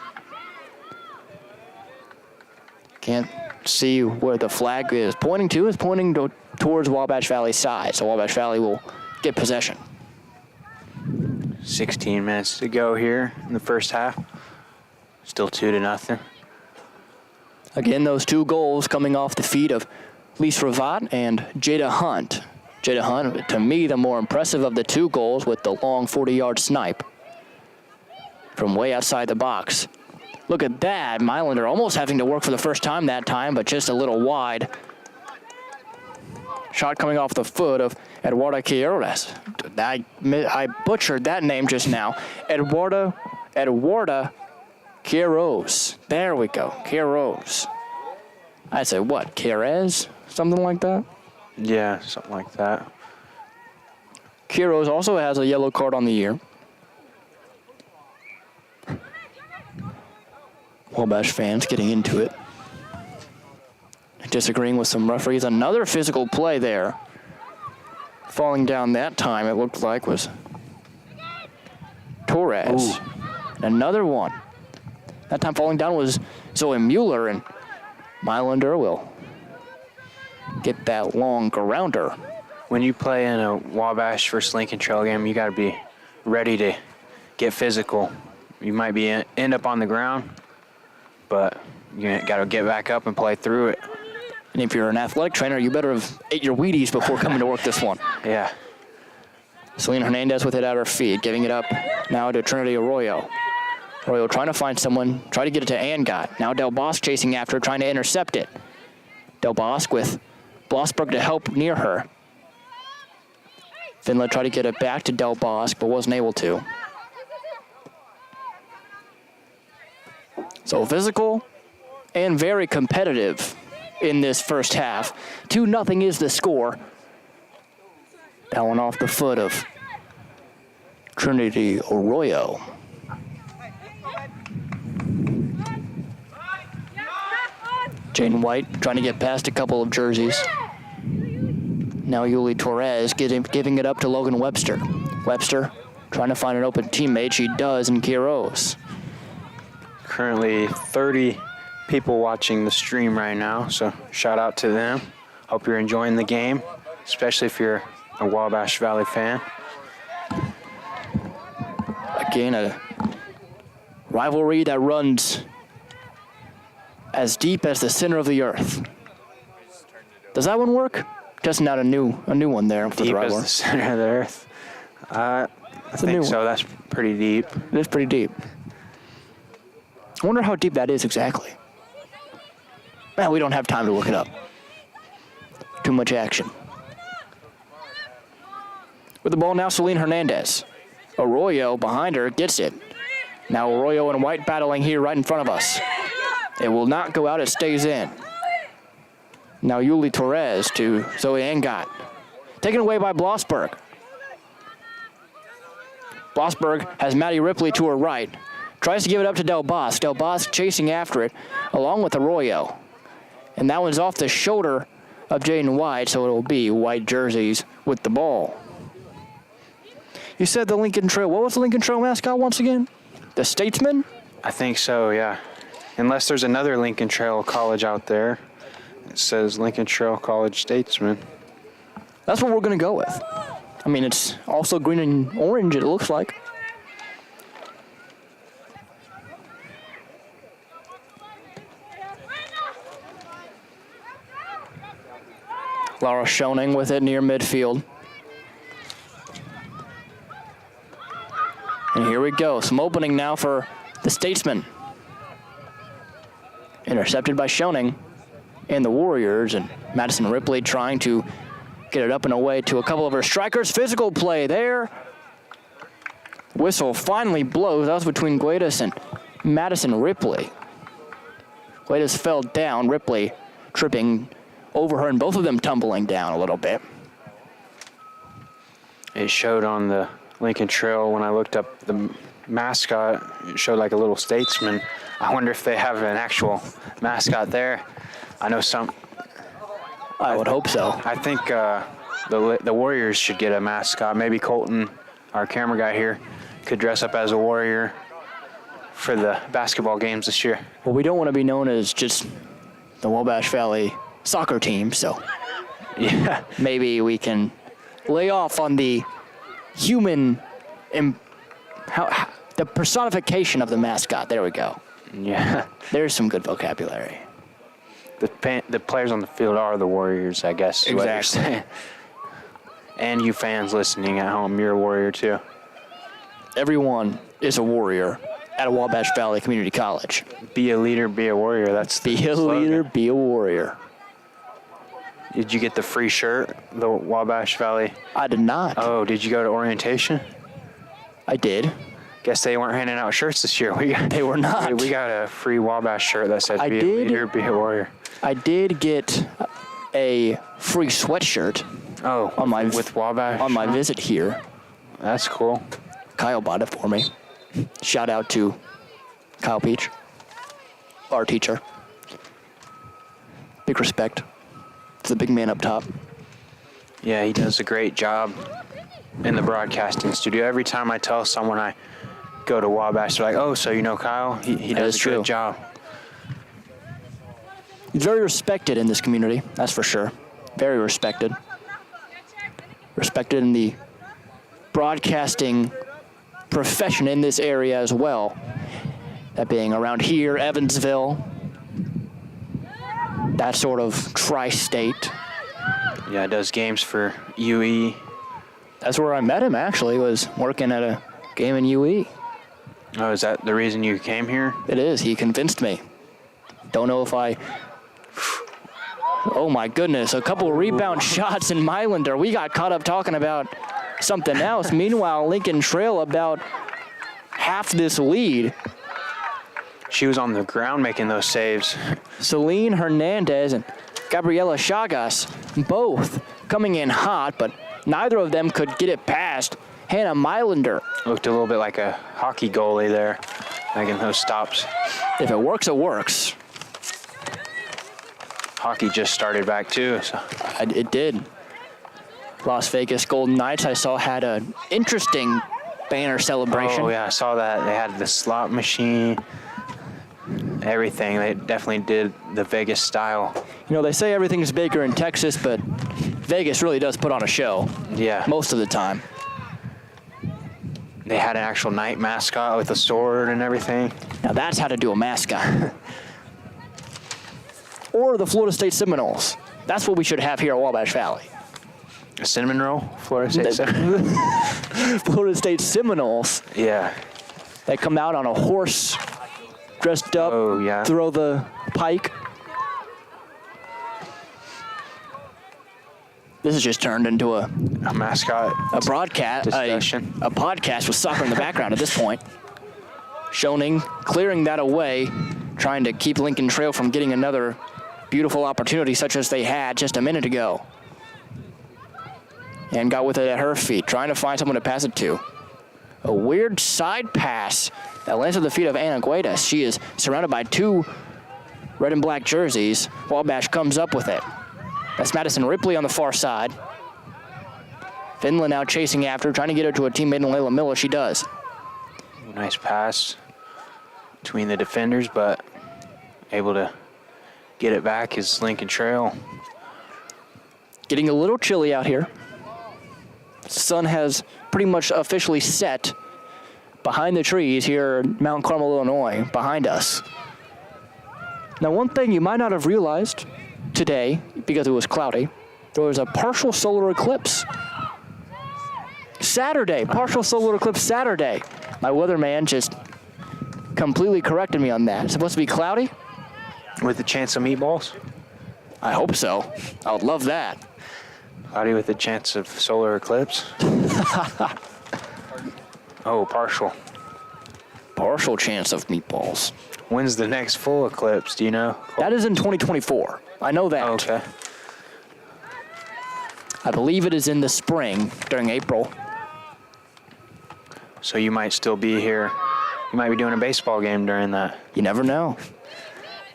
Can't see where the flag is pointing to. It's pointing towards Wabash Valley's side, so Wabash Valley will get possession. 16 minutes to go here in the first half. Still 2-0. Again, those 2 goals coming off the feet of Lise Ravat and Jada Hunt. Jada Hunt, to me, the more impressive of the 2 goals with the long 40-yard snipe from way outside the box. Look at that. Mylander almost having to work for the first time that time, but just a little wide. Shot coming off the foot of Eduarda Quiroz. I butchered that name just now. Eduarda Quiroz. There we go. Quiroz. I said what? Quirez? Something like that? Yeah, something like that. Quiroz also has a yellow card on the year. Wabash fans getting into it. Disagreeing with some referees. Another physical play there. Falling down that time, it looked like, was Torres. Ooh. Another one. That time falling down was Zoe Mueller, and Mylander will get that long grounder. When you play in a Wabash versus Lincoln Trail game, you got to be ready to get physical. You might end up on the ground, but you got to get back up and play through it. And if you're an athletic trainer, you better have ate your Wheaties before coming to work this one. Yeah. Selena Hernandez with it at her feet, giving it up now to Trinity Arroyo. Arroyo trying to find someone, try to get it to Angot. Now Del Bosque chasing after, trying to intercept it. Del Bosque with Blossberg to help near her. Finley tried to get it back to Del Bosque, but wasn't able to. So physical and very competitive in this first half. 2-0 is the score. That one off the foot of Trinity Arroyo. Jane White trying to get past a couple of jerseys. Now Yuli Torres giving it up to Logan Webster. Webster trying to find an open teammate. She does in Quiroz. Currently 30 people watching the stream right now, so shout out to them. Hope you're enjoying the game, especially if you're a Wabash Valley fan. Again, a rivalry that runs as deep as the center of the earth. Does that one work? Just not a new one there for Deep the as rivalry. the center of the earth. I think so. That's pretty deep. It is pretty deep. I wonder how deep that is exactly. Man, we don't have time to look it up. Too much action. With the ball now, Celine Hernandez. Arroyo behind her gets it. Now Arroyo and White battling here right in front of us. It will not go out, it stays in. Now Yuli Torres to Zoe Engat. Taken away by Blossberg. Blossberg has Maddie Ripley to her right. Tries to give it up to Del Bosque. Del Bosque chasing after it, along with Arroyo. And that one's off the shoulder of Jaden White, so it will be white jerseys with the ball. You said the Lincoln Trail. What was the Lincoln Trail mascot once again? The Statesman? I think so, yeah. Unless there's another Lincoln Trail College out there. It says Lincoln Trail College Statesman. That's what we're going to go with. I mean, it's also green and orange, it looks like. Laura Schoening with it near midfield. And here we go. Some opening now for the Statesman. Intercepted by Schoening and the Warriors. And Madison Ripley trying to get it up and away to a couple of her strikers. Physical play there. Whistle finally blows. That was between Guedes and Madison Ripley. Guedes fell down. Ripley tripping over her, and both of them tumbling down a little bit. It showed on the Lincoln Trail when I looked up the mascot. It showed like a little Statesman. I wonder if they have an actual mascot there. I know some. I would hope so. I think the Warriors should get a mascot. Maybe Colton, our camera guy here, could dress up as a Warrior for the basketball games this year. Well, we don't want to be known as just the Wabash Valley soccer team, so Yeah. maybe we can lay off on the human, the personification of the mascot. There we go. Yeah. There's some good vocabulary. The players on the field are the Warriors, I guess. Is what you're Exactly. saying. And you fans listening at home, you're a Warrior too. Everyone is a warrior at a Wabash Valley Community College. Be a leader, be a warrior. That's the Be a slogan. leader, be a warrior. Did you get the free shirt, the Wabash Valley? I did not. Oh, did you go to orientation? I did. Guess they weren't handing out shirts this year. They were not. We got a free Wabash shirt that said, I be a did. leader, be a warrior. I did get a free sweatshirt Oh, on my with Wabash? on my visit here. That's cool. Kyle bought it for me. Shout out to Kyle Peach, our teacher. Big respect to the big man up top. Yeah, he does a great job in the broadcasting studio. Every time I tell someone I go to Wabash, they're like, oh, so you know Kyle? He That does is a true. good job. He's very respected in this community, that's for sure. Very respected. Respected in the broadcasting profession in this area as well. That being around here, Evansville, that sort of tri-state. Yeah, does games for UE. That's where I met him, actually, was working at a game in UE. Oh, is that the reason you came here? It is. He convinced me. Don't know if I Oh my goodness, a couple rebound shots in Mylander. We got caught up talking about something else. Meanwhile, Lincoln Trail about half this lead. She was on the ground making those saves. Celine Hernandez and Gabriela Chagas both coming in hot, but neither of them could get it past Hannah Mylander. Looked a little bit like a hockey goalie there, making those stops. If it works, it works. Hockey just started back too. So. It did. Las Vegas Golden Knights, I saw, had an interesting banner celebration. Oh yeah, I saw that. They had the slot machine, everything. They definitely did the Vegas style. You know, they say everything's bigger in Texas, but Vegas really does put on a show. Yeah. Most of the time. They had an actual night mascot with a sword and everything. Now that's how to do a mascot. Or the Florida State Seminoles. That's what we should have here at Wabash Valley. A cinnamon roll? Florida State Seminoles? Florida State Seminoles. Yeah. They come out on a horse, dressed up, throw the pike. This has just turned into a mascot, a broadcast, discussion. A podcast with soccer in the background at this point. Schoening clearing that away, trying to keep Lincoln Trail from getting another beautiful opportunity such as they had just a minute ago. And got with it at her feet, trying to find someone to pass it to. A weird side pass that lands at the feet of Anna Guedes. She is surrounded by two red and black jerseys. Wabash comes up with it. That's Madison Ripley on the far side. Finland now chasing after, trying to get her to a teammate in Layla Miller. She does. Nice pass between the defenders, but able to get it back is Lincoln Trail. Getting a little chilly out here. Sun has pretty much officially set behind the trees here in Mount Carmel, Illinois, behind us. Now, one thing you might not have realized today, because it was cloudy, there was a partial solar eclipse. Saturday, partial solar eclipse Saturday. My weatherman just completely corrected me on that. It's supposed to be cloudy? With a chance of meatballs? I hope so. I would love that. Cloudy with a chance of solar eclipse? Oh, partial. Partial chance of meatballs. When's the next full eclipse? Do you know? That is in 2024. I know that. Oh, okay. I believe it is in the spring during April. So you might still be here. You might be doing a baseball game during that. You never know.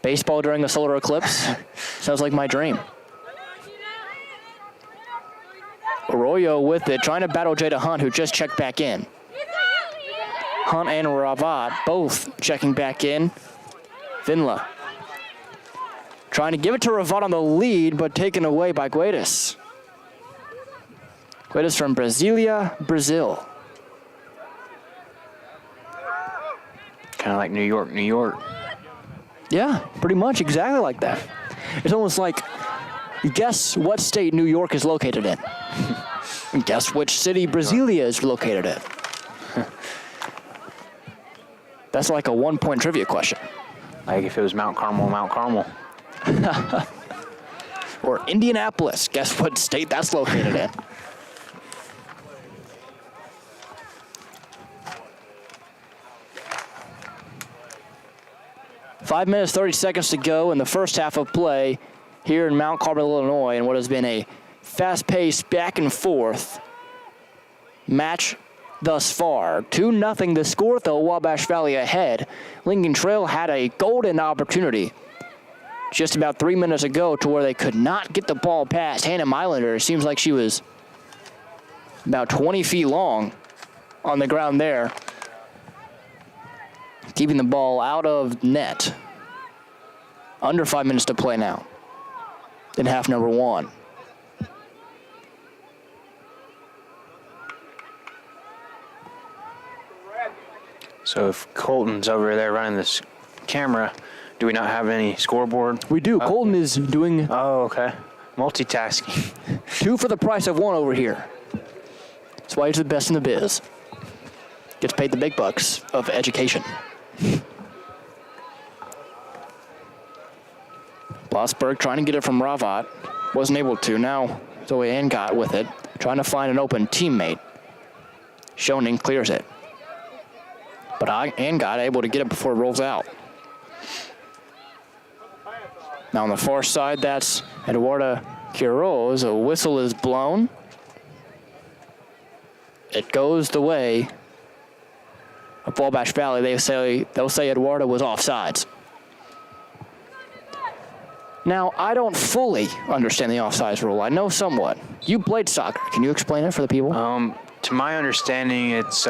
Baseball during a solar eclipse? Sounds like my dream. Arroyo with it, trying to battle Jada Hunt, who just checked back in. Hunt and Ravat both checking back in. Vinla trying to give it to Ravat on the lead, but taken away by Guedes. Guedes from Brasilia, Brazil. Kind of like New York, New York. Yeah, pretty much exactly like that. It's almost like, guess what state New York is located in? Guess which city Brasilia is located in? That's like a 1-point trivia question. Like if it was Mount Carmel, Mount Carmel. Or Indianapolis. Guess what state that's located in? Five minutes, 30 seconds to go in the first half of play here in Mount Carmel, Illinois, in what has been a fast-paced back and forth match thus far. 2-0 the score, though. Wabash Valley ahead. Lincoln Trail had a golden opportunity just about 3 minutes ago to where they could not get the ball past Hannah Mylander. It seems like she was about 20 feet long on the ground there, keeping the ball out of net. Under 5 minutes to play now in half number one. So if Colton's over there running this camera, do we not have any scoreboard? We do. Colton is doing Oh, okay. Multitasking. 2 for the price of 1 over here. That's why he's the best in the biz. Gets paid the big bucks of education. Blossberg trying to get it from Ravat. Wasn't able to. Now Zoe Angot with it, trying to find an open teammate. Schoening clears it. But Angot able to get it before it rolls out. Now on the far side, that's Eduarda Quiroz. A whistle is blown. It goes the way of Wabash Valley. They'll say Eduarda was offsides. Now, I don't fully understand the offsides rule. I know somewhat. You played soccer. Can you explain it for the people? To my understanding, it's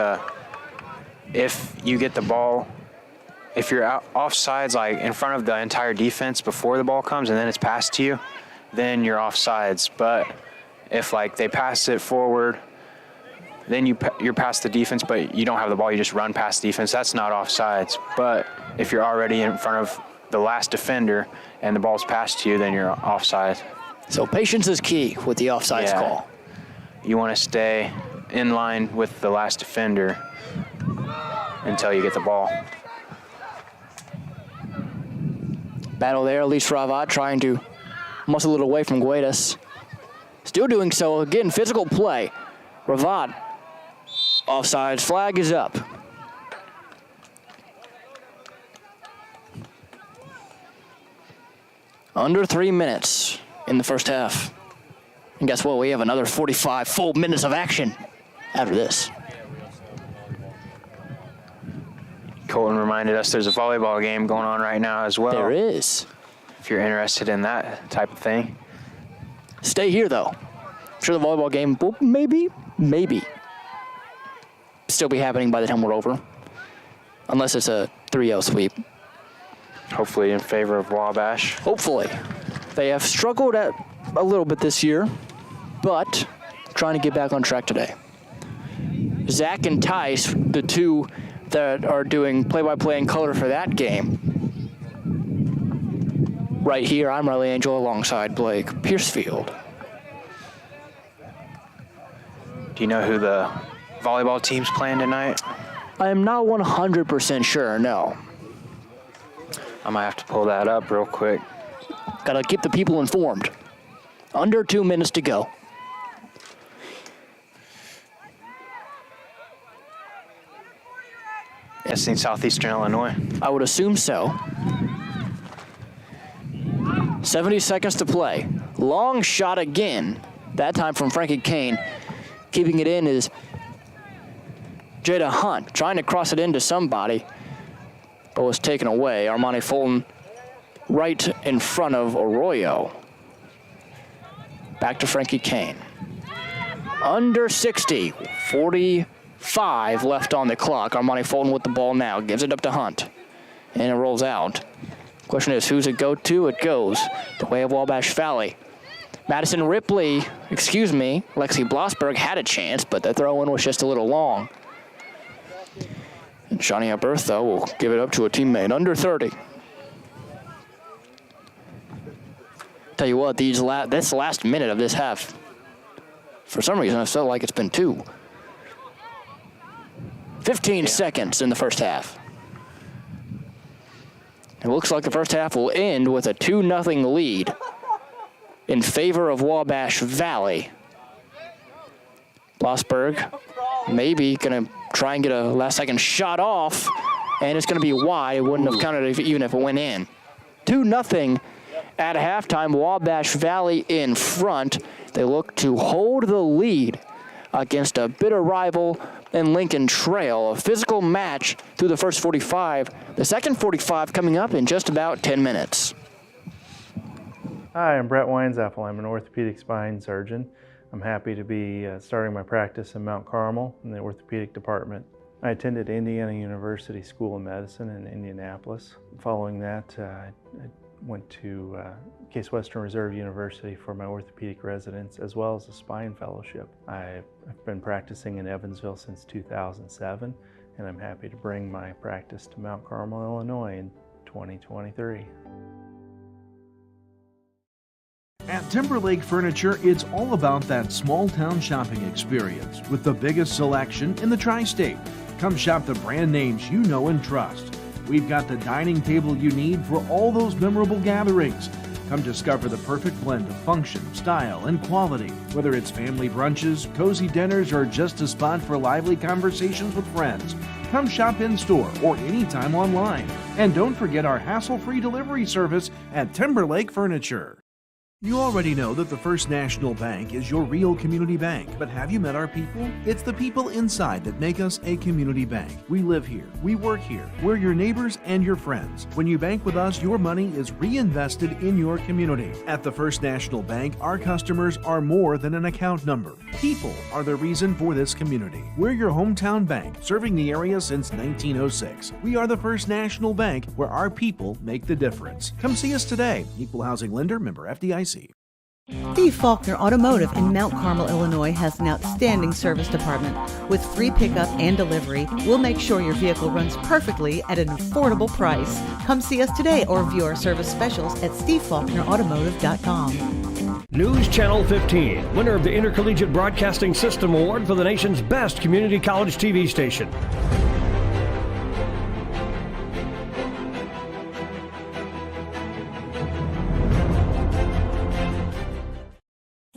if you get the ball, if you're offsides, like in front of the entire defense before the ball comes and then it's passed to you, then you're offsides. But if like they pass it forward, then you're past the defense, but you don't have the ball, you just run past the defense, that's not offsides. But if you're already in front of the last defender and the ball's passed to you, then you're offside. So patience is key with the offsides call. You want to stay in line with the last defender until you get the ball. Battle there, Elise Ravat trying to muscle it away from Guedes. Still doing so, again, physical play. Ravat, offsides, flag is up. Under 3 minutes in the first half. And guess what? We have another 45 full minutes of action after this. Colton reminded us there's a volleyball game going on right now as well. There is. If you're interested in that type of thing. Stay here, though. I'm sure the volleyball game will maybe still be happening by the time we're over. Unless it's a 3-0 sweep. Hopefully in favor of Wabash. Hopefully. They have struggled a little bit this year, but trying to get back on track today. Zach and Tice, the two that are doing play-by-play in color for that game. Right here, I'm Riley Angel alongside Blake Piercefield. Do you know who the volleyball team's playing tonight? I am not 100% sure, no. I might have to pull that up real quick. Gotta keep the people informed. Under 2 minutes to go. Guessing Southeastern Illinois. I would assume so. 70 seconds to play. Long shot again. That time from Frankie Kane. Keeping it in is Jada Hunt, trying to cross it into somebody, but was taken away. Armani Fulton right in front of Arroyo. Back to Frankie Kane. Under 60, 45 left on the clock. Armani Fulton with the ball now, gives it up to Hunt, and it rolls out. Question is, who's it go to? It goes the way of Wabash Valley. Madison Ripley, Lexi Blossberg had a chance, but the throw-in was just a little long. And Shania Bertha will give it up to a teammate. Under 30. Tell you what, this last minute of this half, for some reason, I felt like it's been 2. 15 seconds in the first half. It looks like the first half will end with a 2-0 lead in favor of Wabash Valley. Blossberg maybe going to try and get a last-second shot off, and it's going to be wide. It wouldn't have counted even if it went in. 2-0 at halftime. Wabash Valley in front. They look to hold the lead against a bitter rival in Lincoln Trail. A physical match through the first 45. The second 45 coming up in just about 10 minutes. Hi, I'm Brett Weinzappel. I'm an orthopedic spine surgeon. I'm happy to be starting my practice in Mount Carmel in the orthopedic department. I attended Indiana University School of Medicine in Indianapolis. Following that, I went to Case Western Reserve University for my orthopedic residence as well as a spine fellowship. I've been practicing in Evansville since 2007, and I'm happy to bring my practice to Mount Carmel, Illinois in 2023. At Timberlake Furniture, it's all about that small-town shopping experience with the biggest selection in the tri-state. Come shop the brand names you know and trust. We've got the dining table you need for all those memorable gatherings. Come discover the perfect blend of function, style, and quality. Whether it's family brunches, cozy dinners, or just a spot for lively conversations with friends, come shop in store or anytime online. And don't forget our hassle-free delivery service at Timberlake Furniture. You already know that the First National Bank is your real community bank, but have you met our people? It's the people inside that make us a community bank. We live here, we work here, we're your neighbors and your friends. When you bank with us, your money is reinvested in your community. At the First National Bank, our customers are more than an account number. People are the reason for this community. We're your hometown bank, serving the area since 1906. We are the First National Bank, where our people make the difference. Come see us today. Equal housing lender, member FDIC. Steve Faulkner Automotive in Mount Carmel, Illinois has an outstanding service department. With free pickup and delivery, we'll make sure your vehicle runs perfectly at an affordable price. Come see us today or view our service specials at stevefaulknerautomotive.com. News Channel 15, winner of the Intercollegiate Broadcasting System Award for the nation's best community college TV station.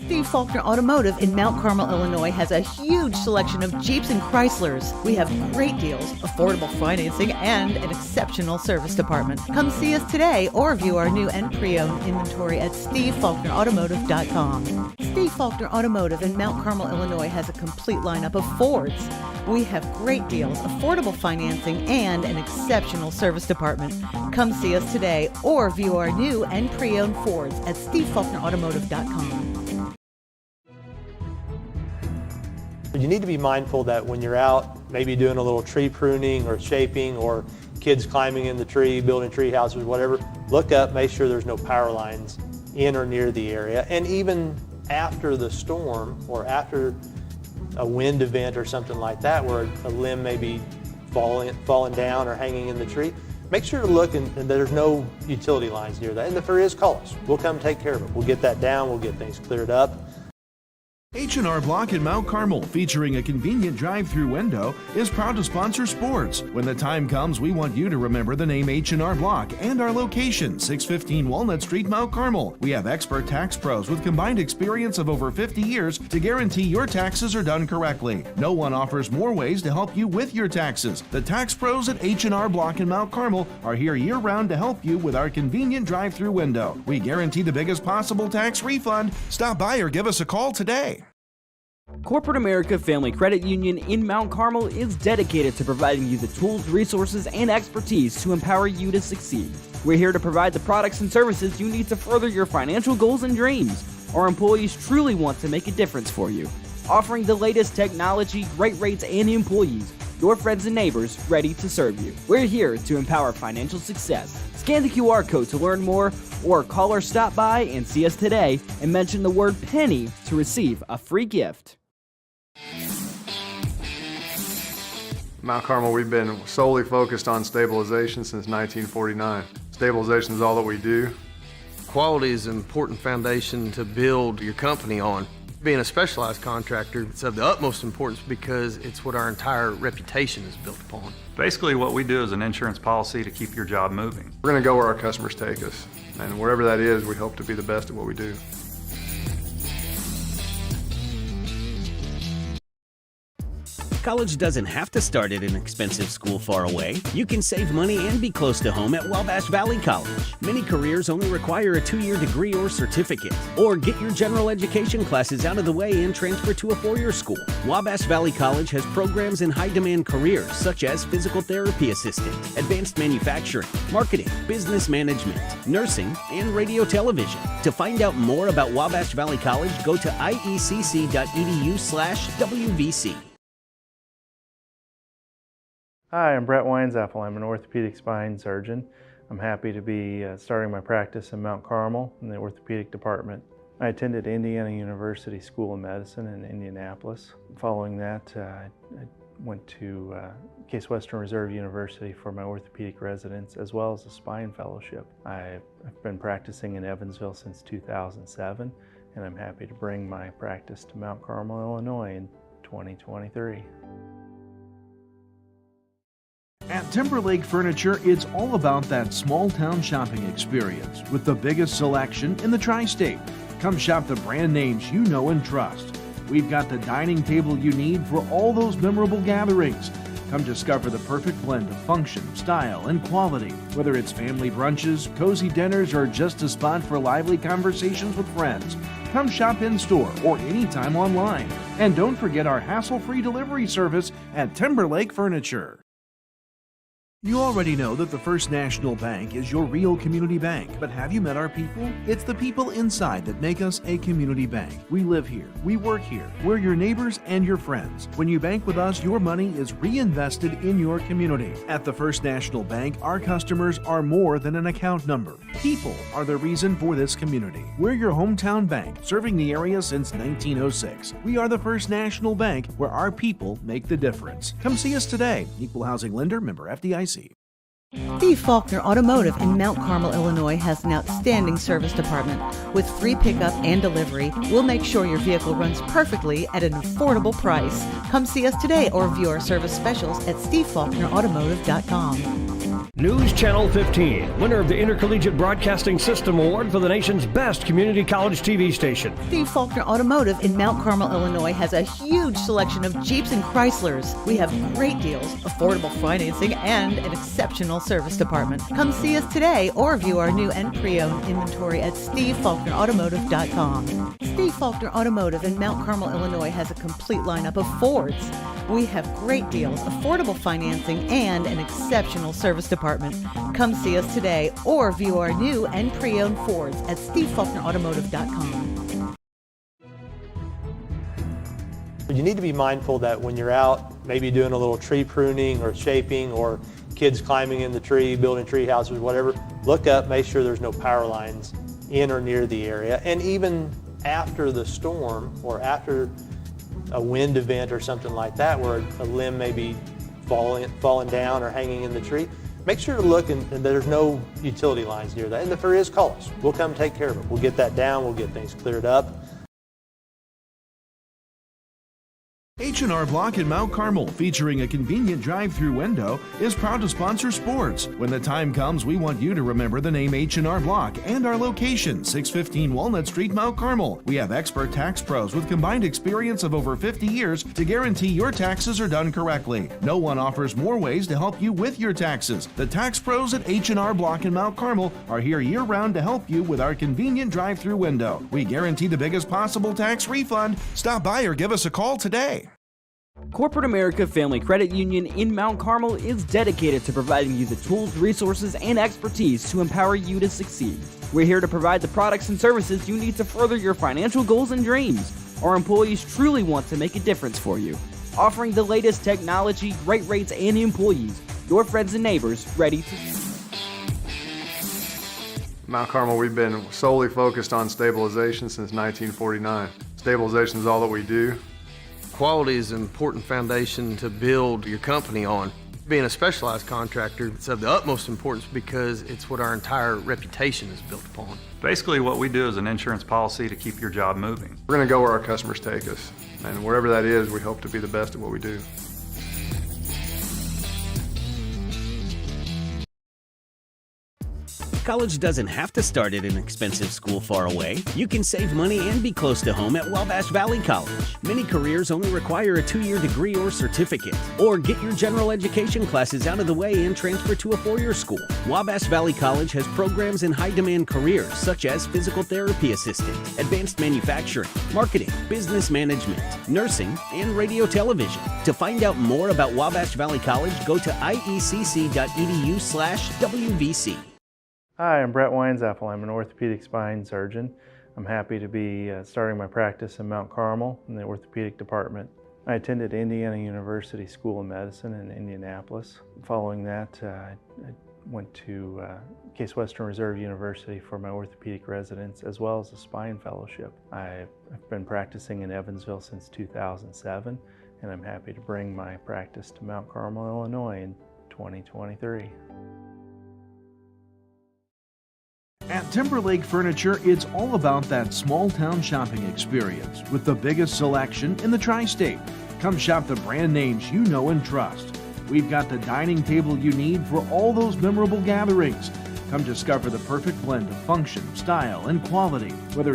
Steve Faulkner Automotive in Mount Carmel, Illinois has a huge selection of Jeeps and Chryslers. We have great deals, affordable financing, and an exceptional service department. Come see us today or view our new and pre-owned inventory at stevefaulknerautomotive.com. Steve Faulkner Automotive in Mount Carmel, Illinois has a complete lineup of Fords. We have great deals, affordable financing, and an exceptional service department. Come see us today or view our new and pre-owned Fords at stevefaulknerautomotive.com. You need to be mindful that when you're out, maybe doing a little tree pruning or shaping, or kids climbing in the tree, building tree houses, whatever, look up, make sure there's no power lines in or near the area. And even after the storm or after a wind event or something like that, where a limb may be falling down or hanging in the tree, make sure to look and there's no utility lines near that. And if there is, call us. We'll come take care of it. We'll get that down. We'll get things cleared up. H&R Block in Mount Carmel, featuring a convenient drive-through window, is proud to sponsor sports. When the time comes, we want you to remember the name H&R Block and our location, 615 Walnut Street, Mount Carmel. We have expert tax pros with combined experience of over 50 years to guarantee your taxes are done correctly. No one offers more ways to help you with your taxes. The tax pros at H&R Block in Mount Carmel are here year-round to help you with our convenient drive-through window. We guarantee the biggest possible tax refund. Stop by or give us a call today. Corporate America Family Credit Union in Mount Carmel is dedicated to providing you the tools, resources, and expertise to empower you to succeed. We're here to provide the products and services you need to further your financial goals and dreams. Our employees truly want to make a difference for you. Offering the latest technology, great rates, and employees, your friends and neighbors ready to serve you. We're here to empower financial success. Scan the QR code to learn more, or call or stop by and see us today and mention the word penny to receive a free gift. Mount Carmel, we've been solely focused on stabilization since 1949. Stabilization is all that we do. Quality is an important foundation to build your company on. Being a specialized contractor, it's of the utmost importance because it's what our entire reputation is built upon. Basically, what we do is an insurance policy to keep your job moving. We're going to go where our customers take us, and wherever that is, we hope to be the best at what we do. College doesn't have to start at an expensive school far away. You can save money and be close to home at Wabash Valley College. Many careers only require a 2-year degree or certificate. Or get your general education classes out of the way and transfer to a 4-year school. Wabash Valley College has programs in high-demand careers such as physical therapy assistant, advanced manufacturing, marketing, business management, nursing, and radio television. To find out more about Wabash Valley College, go to iecc.edu/WVC. Hi, I'm Brett Weinzappel. I'm an orthopedic spine surgeon. I'm happy to be starting my practice in Mount Carmel in the orthopedic department. I attended Indiana University School of Medicine in Indianapolis. Following that, I went to Case Western Reserve University for my orthopedic residence as well as a spine fellowship. I've been practicing in Evansville since 2007, and I'm happy to bring my practice to Mount Carmel, Illinois in 2023. At At Timberlake Furniture, it's all about that small town shopping experience with the biggest selection in the tri-state. Come shop the brand names you know and trust. We've got the dining table you need for all those memorable gatherings. Come discover the perfect blend of function, style, and quality. Whether it's family brunches, cozy dinners, or just a spot for lively conversations with friends. Come shop in store or anytime online. And don't forget our hassle-free delivery service at Timberlake Furniture. You already know that the First National Bank is your real community bank, but have you met our people? It's the people inside that make us a community bank. We live here, we work here, we're your neighbors and your friends. When you bank with us, your money is reinvested in your community. At the First National Bank, our customers are more than an account number. People are the reason for this community. We're your hometown bank, serving the area since 1906. We are the First National Bank, where our people make the difference. Come see us today. Equal housing lender, member FDIC. Steve Faulkner Automotive in Mount Carmel, Illinois has an outstanding service department. With free pickup and delivery, we'll make sure your vehicle runs perfectly at an affordable price. Come see us today or view our service specials at stevefaulknerautomotive.com. News Channel 15, winner of the Intercollegiate Broadcasting System Award for the nation's best community college TV station. Steve Faulkner Automotive in Mount Carmel, Illinois has a huge selection of Jeeps and Chryslers. We have great deals, affordable financing, and an exceptional service department. Come see us today or view our new and pre-owned inventory at stevefaulknerautomotive.com. Steve Faulkner Automotive in Mount Carmel, Illinois has a complete lineup of Fords. We have great deals, affordable financing, and an exceptional service department. Come see us today or view our new and pre-owned Fords at stevefaulknerautomotive.com. You need to be mindful that when you're out, maybe doing a little tree pruning or shaping, or kids climbing in the tree, building tree houses, whatever, look up, make sure there's no power lines in or near the area. And even after the storm or after a wind event or something like that, where a limb may be falling down or hanging in the tree, make sure to look and there's no utility lines near that. And if there is, call us. We'll come take care of it. We'll get that down. We'll get things cleared up. H&R Block in Mount Carmel, featuring a convenient drive-through window, is proud to sponsor sports. When the time comes, we want you to remember the name H&R Block and our location, 615 Walnut Street, Mount Carmel. We have expert tax pros with combined experience of over 50 years to guarantee your taxes are done correctly. No one offers more ways to help you with your taxes. The tax pros at H&R Block in Mount Carmel are here year-round to help you with our convenient drive-through window. We guarantee the biggest possible tax refund. Stop by or give us a call today. Corporate America Family Credit Union in Mount Carmel is dedicated to providing you the tools, resources, and expertise to empower you to succeed. We're here to provide the products and services you need to further your financial goals and dreams. Our employees truly want to make a difference for you. Offering the latest technology, great rates, and employees, your friends and neighbors ready to... Mount Carmel, we've been solely focused on stabilization since 1949. Stabilization is all that we do. Quality is an important foundation to build your company on. Being a specialized contractor, it's of the utmost importance because it's what our entire reputation is built upon. Basically, what we do is an insurance policy to keep your job moving. We're going to go where our customers take us, and wherever that is, we hope to be the best at what we do. College doesn't have to start at an expensive school far away. You can save money and be close to home at Wabash Valley College. Many careers only require a 2-year degree or certificate. Or get your general education classes out of the way and transfer to a 4-year school. Wabash Valley College has programs in high-demand careers such as physical therapy assistant, advanced manufacturing, marketing, business management, nursing, and radio television. To find out more about Wabash Valley College, go to iecc.edu/WVC. Hi, I'm Brett Weinzappel. I'm an orthopedic spine surgeon. I'm happy to be starting my practice in Mount Carmel in the orthopedic department. I attended Indiana University School of Medicine in Indianapolis. Following that, I went to Case Western Reserve University for my orthopedic residence as well as a spine fellowship. I've been practicing in Evansville since 2007, and I'm happy to bring my practice to Mount Carmel, Illinois in 2023. At Timberlake Furniture, it's all about that small town shopping experience with the biggest selection in the tri-state. Come shop the brand names you know and trust. We've got the dining table you need for all those memorable gatherings. Come discover the perfect blend of function, style, and quality.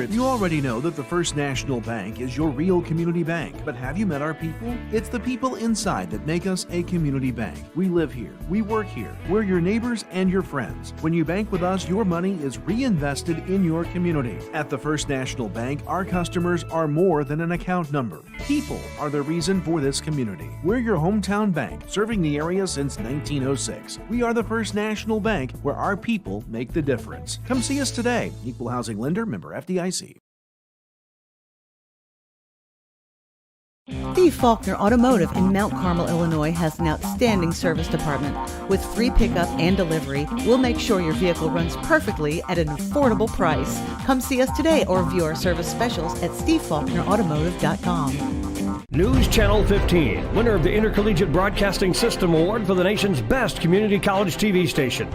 You already know that the First National Bank is your real community bank, but have you met our people? It's the people inside that make us a community bank. We live here, we work here, we're your neighbors and your friends. When you bank with us, your money is reinvested in your community. At the First National Bank, our customers are more than an account number. People are the reason for this community. We're your hometown bank, serving the area since 1906. We are the First National Bank, where our people make the difference. Come see us today. Equal housing lender, member FDIC. Steve Faulkner Automotive in Mount Carmel, Illinois has an outstanding service department. With free pickup and delivery, we'll make sure your vehicle runs perfectly at an affordable price. Come see us today or view our service specials at stevefaulknerautomotive.com. News Channel 15, winner of the Intercollegiate Broadcasting System Award for the nation's best community college TV station.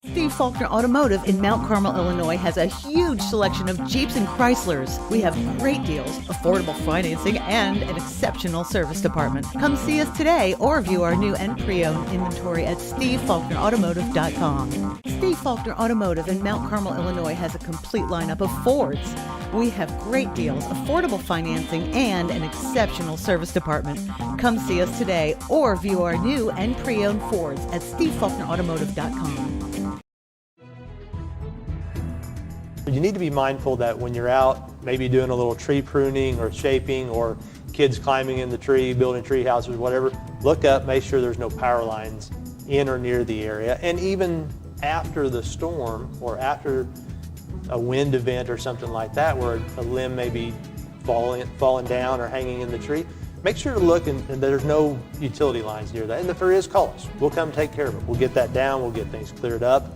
Steve Faulkner Automotive in Mount Carmel, Illinois has a huge selection of Jeeps and Chryslers. We have great deals, affordable financing, and an exceptional service department. Come see us today or view our new and pre-owned inventory at stevefaulknerautomotive.com. Steve Faulkner Automotive in Mount Carmel, Illinois has a complete lineup of Fords. We have great deals, affordable financing, and an exceptional service department. Come see us today or view our new and pre-owned Fords at stevefaulknerautomotive.com. You need to be mindful that when you're out, maybe doing a little tree pruning or shaping, or kids climbing in the tree, building tree houses, whatever, look up, make sure there's no power lines in or near the area. And even after the storm or after a wind event or something like that, where a limb may be falling down or hanging in the tree, make sure to look and there's no utility lines near that. And if there is, call us. We'll come take care of it. We'll get that down. We'll get things cleared up.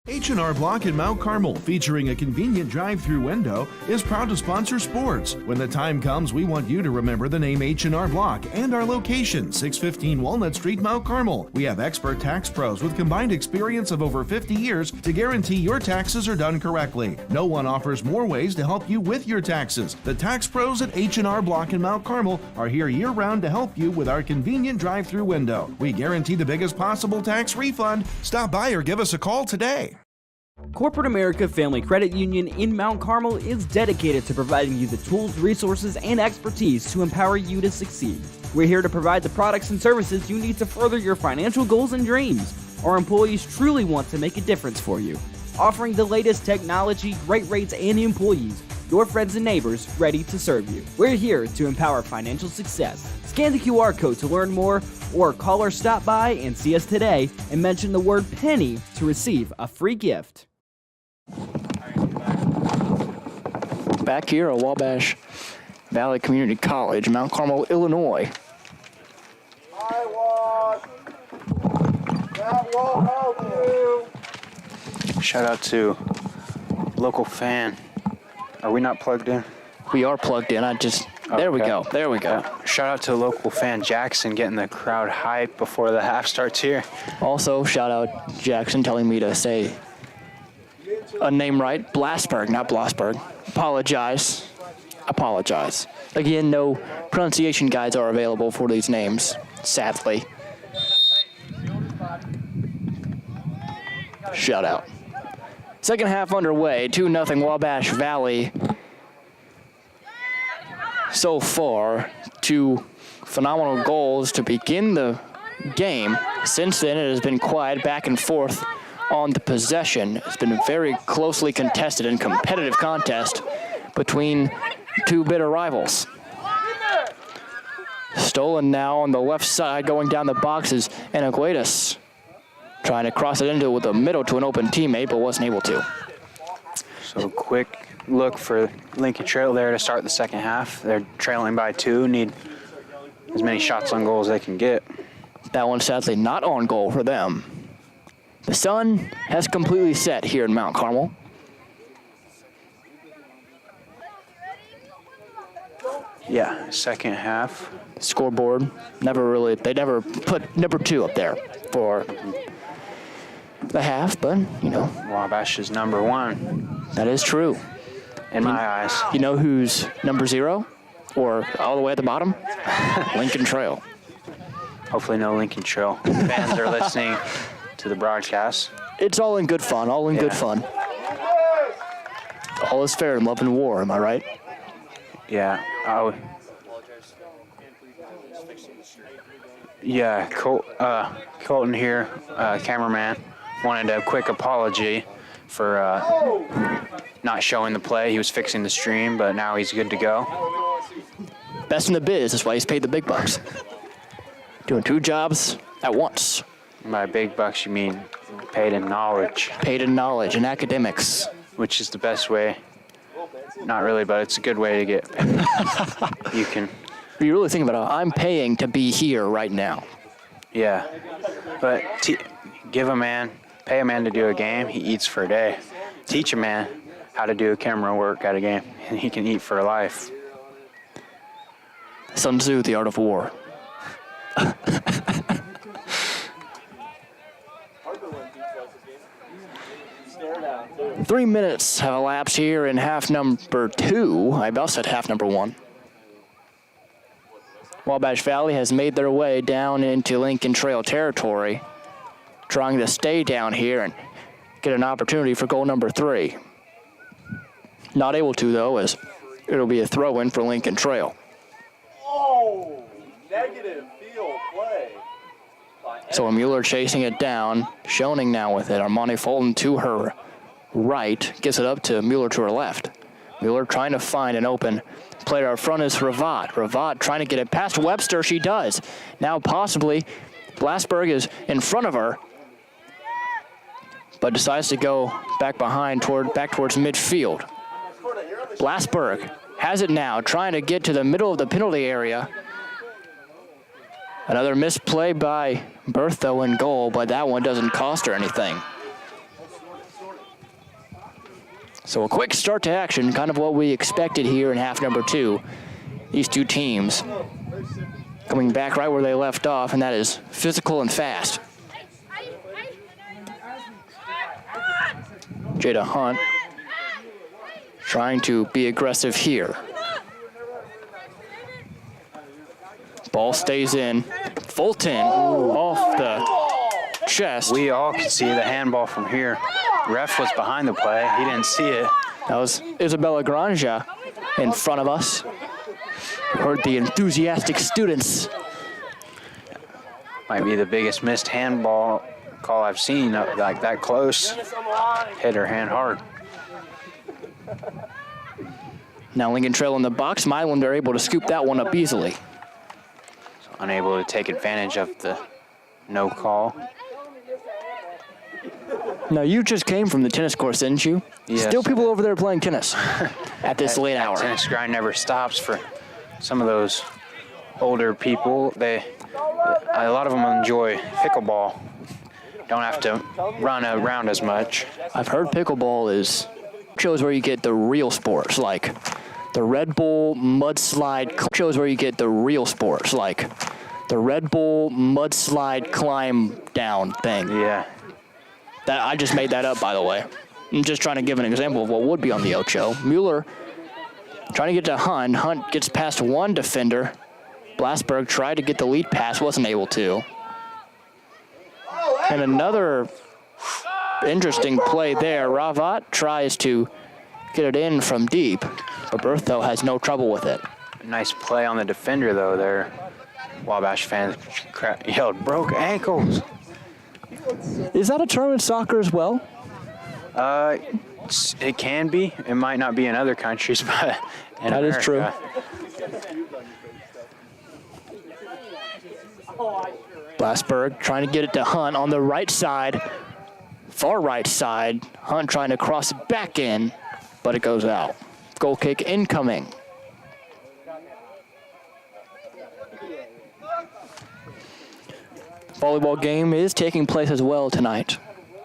H&R Block in Mount Carmel, featuring a convenient drive-through window, is proud to sponsor sports. When the time comes, we want you to remember the name H&R Block and our location, 615 Walnut Street, Mount Carmel. We have expert tax pros with combined experience of over 50 years to guarantee your taxes are done correctly. No one offers more ways to help you with your taxes. The tax pros at H&R Block in Mount Carmel are here year-round to help you with our convenient drive-through window. We guarantee the biggest possible tax refund. Stop by or give us a call today. Corporate America Family Credit Union in Mount Carmel is dedicated to providing you the tools, resources, and expertise to empower you to succeed. We're here to provide the products and services you need to further your financial goals and dreams. Our employees truly want to make a difference for you. Offering the latest technology, great rates, and employees, your friends and neighbors ready to serve you. We're here to empower financial success. Scan the QR code to learn more, or call or stop by and see us today and mention the word penny to receive a free gift. Back here at Wabash Valley Community College, Mount Carmel, Illinois. Shout out to local fan. Are we not plugged in? We are plugged in. There we go. There we go. Shout out to local fan Jackson getting the crowd hype before the half starts here. Also, shout out Jackson telling me to say a name right. Blasberg, not Blasberg. Apologize. Again, no pronunciation guides are available for these names, sadly. Shout out. Second half underway, 2-0 Wabash Valley. So far, 2 phenomenal goals to begin the game. Since then, it has been quiet back and forth on the possession. It's been a very closely contested and competitive contest between 2 bitter rivals. Stolen now on the left side, going down the boxes, and Aguedas trying to cross it into with a middle to an open teammate, but wasn't able to. So quick look for Lincoln Trail there to start the second half. They're trailing by 2, need as many shots on goal as they can get. That one sadly not on goal for them. The sun has completely set here in Mount Carmel. Yeah, second half. Scoreboard, they never put number 2 up there for They have, but, you know. Wabash is number 1. That is true. In my eyes. You know who's number 0? Or all the way at the bottom? Lincoln Trail. Hopefully no Lincoln Trail fans are listening to the broadcast. It's all in good fun, all in good fun. All is fair in love and war, am I right? Yeah. Colton here, cameraman, wanted a quick apology for not showing the play. He was fixing the stream, but now he's good to go. Best in the biz, that's why he's paid the big bucks. Doing 2 jobs at once. By big bucks, you mean paid in knowledge. Paid in knowledge and academics. Which is the best way. Not really, but it's a good way to get paid. You can. You really think about it, I'm paying to be here right now. Yeah, but pay a man to do a game, he eats for a day. Teach a man how to do a camera work at a game, and he can eat for life. Sun Tzu, The Art of War. 3 minutes have elapsed here in half number 2. I about said half number 1. Wabash Valley has made their way down into Lincoln Trail territory, trying to stay down here and get an opportunity for goal number 3. Not able to, though, as it'll be a throw-in for Lincoln Trail. Oh, negative field play. So Mueller chasing it down, Schoening now with it. Armani Fulton to her right, gets it up to Mueller to her left. Mueller trying to find an open player up front is Ravat. Ravat trying to get it past Webster. She does. Now possibly Blasberg is in front of her, but decides to go back towards midfield. Blasberg has it now, trying to get to the middle of the penalty area. Another misplay by Bertho in goal, but that one doesn't cost her anything. So a quick start to action, kind of what we expected here in half number 2. These 2 teams coming back right where they left off, and that is physical and fast. Jada Hunt trying to be aggressive here. Ball stays in. Fulton off the chest. We all could see the handball from here. Ref was behind the play. He didn't see it. That was Isabella Granja in front of us. Heard the enthusiastic students. Might be the biggest missed handball call I've seen, like that close. Hit her hand hard. Now Lincoln Trail in the box. Milan, they're able to scoop that one up easily. So unable to take advantage of the no call. Now, you just came from the tennis course, didn't you? Yes. Still people over there playing tennis at this late hour. Tennis grind never stops for some of those older people. A lot of them enjoy pickleball. Don't have to run around as much. I've heard pickleball shows where you get the real sports, like the Red Bull mudslide. Shows where you get the real sports, like the Red Bull mudslide climb down thing. Yeah. I just made that up, by the way. I'm just trying to give an example of what would be on the Ocho. Mueller trying to get to Hunt. Hunt gets past one defender. Blasberg tried to get the lead pass, wasn't able to. And another interesting play there. Ravat tries to get it in from deep, but Bertho has no trouble with it. Nice play on the defender, though, there. Wabash fans yelled, "Broke ankles." Is that a term in soccer as well? It can be. It might not be in other countries, but in that America. Is true. Blasberg trying to get it to Hunt on the right side, far right side. Hunt trying to cross it back in, but it goes out. Goal kick incoming. Volleyball game is taking place as well tonight.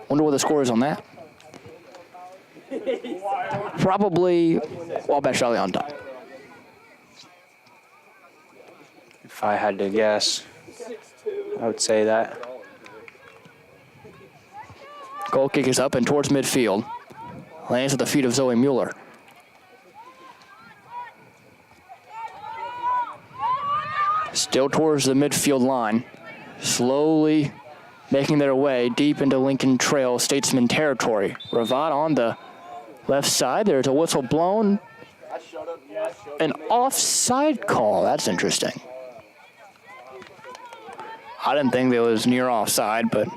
Wonder what the score is on that. Probably Wabash Valley on top. If I had to guess, I would say that. Goal kick is up and towards midfield. Lands at the feet of Zoe Mueller. Still towards the midfield line. Slowly making their way deep into Lincoln Trail Statesman territory. Ravad on the left side. There's a whistle blown. An offside call. That's interesting. I didn't think it was near offside, but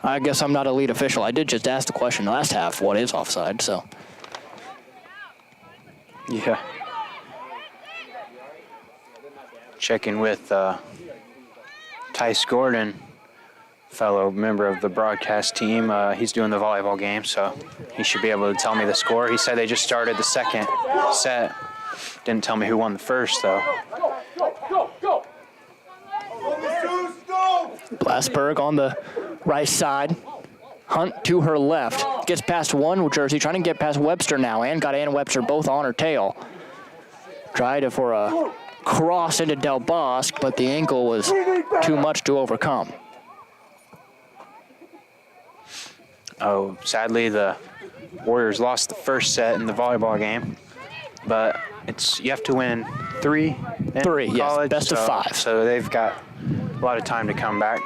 I guess I'm not a lead official. I did just ask the question last half, what is offside, so. Yeah. Checking with Tice Gordon, fellow member of the broadcast team. He's doing the volleyball game, so he should be able to tell me the score. He said they just started the second set. Didn't tell me who won the first, though. Blasberg on the right side. Hunt to her left. Gets past one jersey, trying to get past Webster now, and got Ann Webster both on her tail. Tried for a cross into Del Bosque, but the ankle was too much to overcome. Oh, sadly, the Warriors lost the first set in the volleyball game, but you have to win three in college, yes, best of 5. So they've got a lot of time to come back.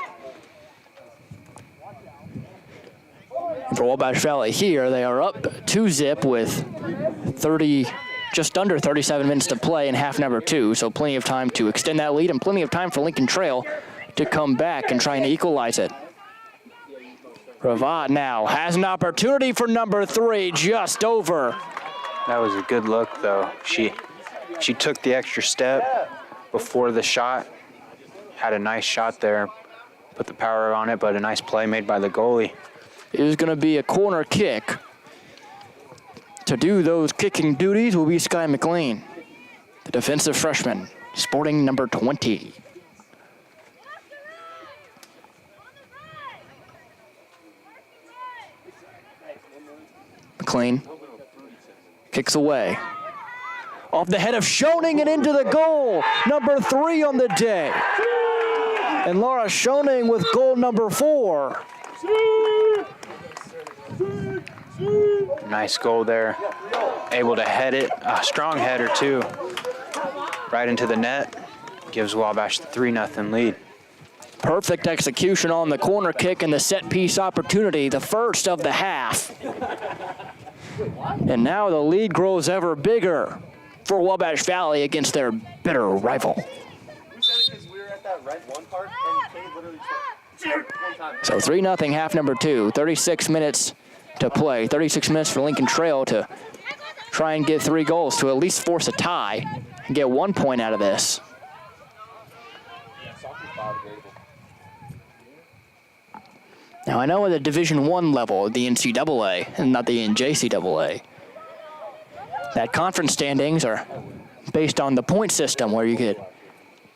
For Wabash Valley here, they are up 2-0 with just under 37 minutes to play in half number 2, so plenty of time to extend that lead and plenty of time for Lincoln Trail to come back and try and equalize it. Ravad now has an opportunity for number 3, just over. That was a good look, though. She took the extra step before the shot, had a nice shot there, put the power on it, but a nice play made by the goalie. It is going to be a corner kick. To do those kicking duties will be Sky McLean, the defensive freshman, sporting number 20. McLean kicks away. Off the head of Schoening and into the goal. Number 3 on the day. And Laura Schoening with goal number 4. Nice goal there. Able to head it, a strong header too, right into the net. Gives Wabash the 3-0 lead. Perfect execution on the corner kick and the set piece opportunity, the first of the half. And now the lead grows ever bigger for Wabash Valley against their bitter rival. So 3-0 half number 2, 36 minutes to play. 36 minutes for Lincoln Trail to try and get 3 goals to at least force a tie and get 1 point out of this. Now I know at the Division I level, the NCAA, and not the NJCAA, that conference standings are based on the point system where you get,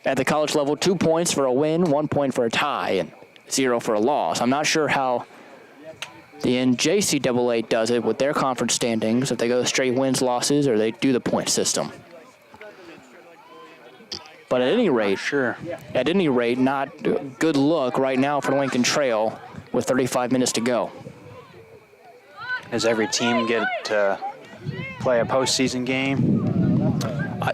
at the college level, 2 points for a win, 1 point for a tie, and 0 for a loss. I'm not sure how the NJCAA does it with their conference standings, if they go straight wins, losses, or they do the point system. But at any rate, not a good look right now for Lincoln Trail with 35 minutes to go. Does every team get to play a postseason game?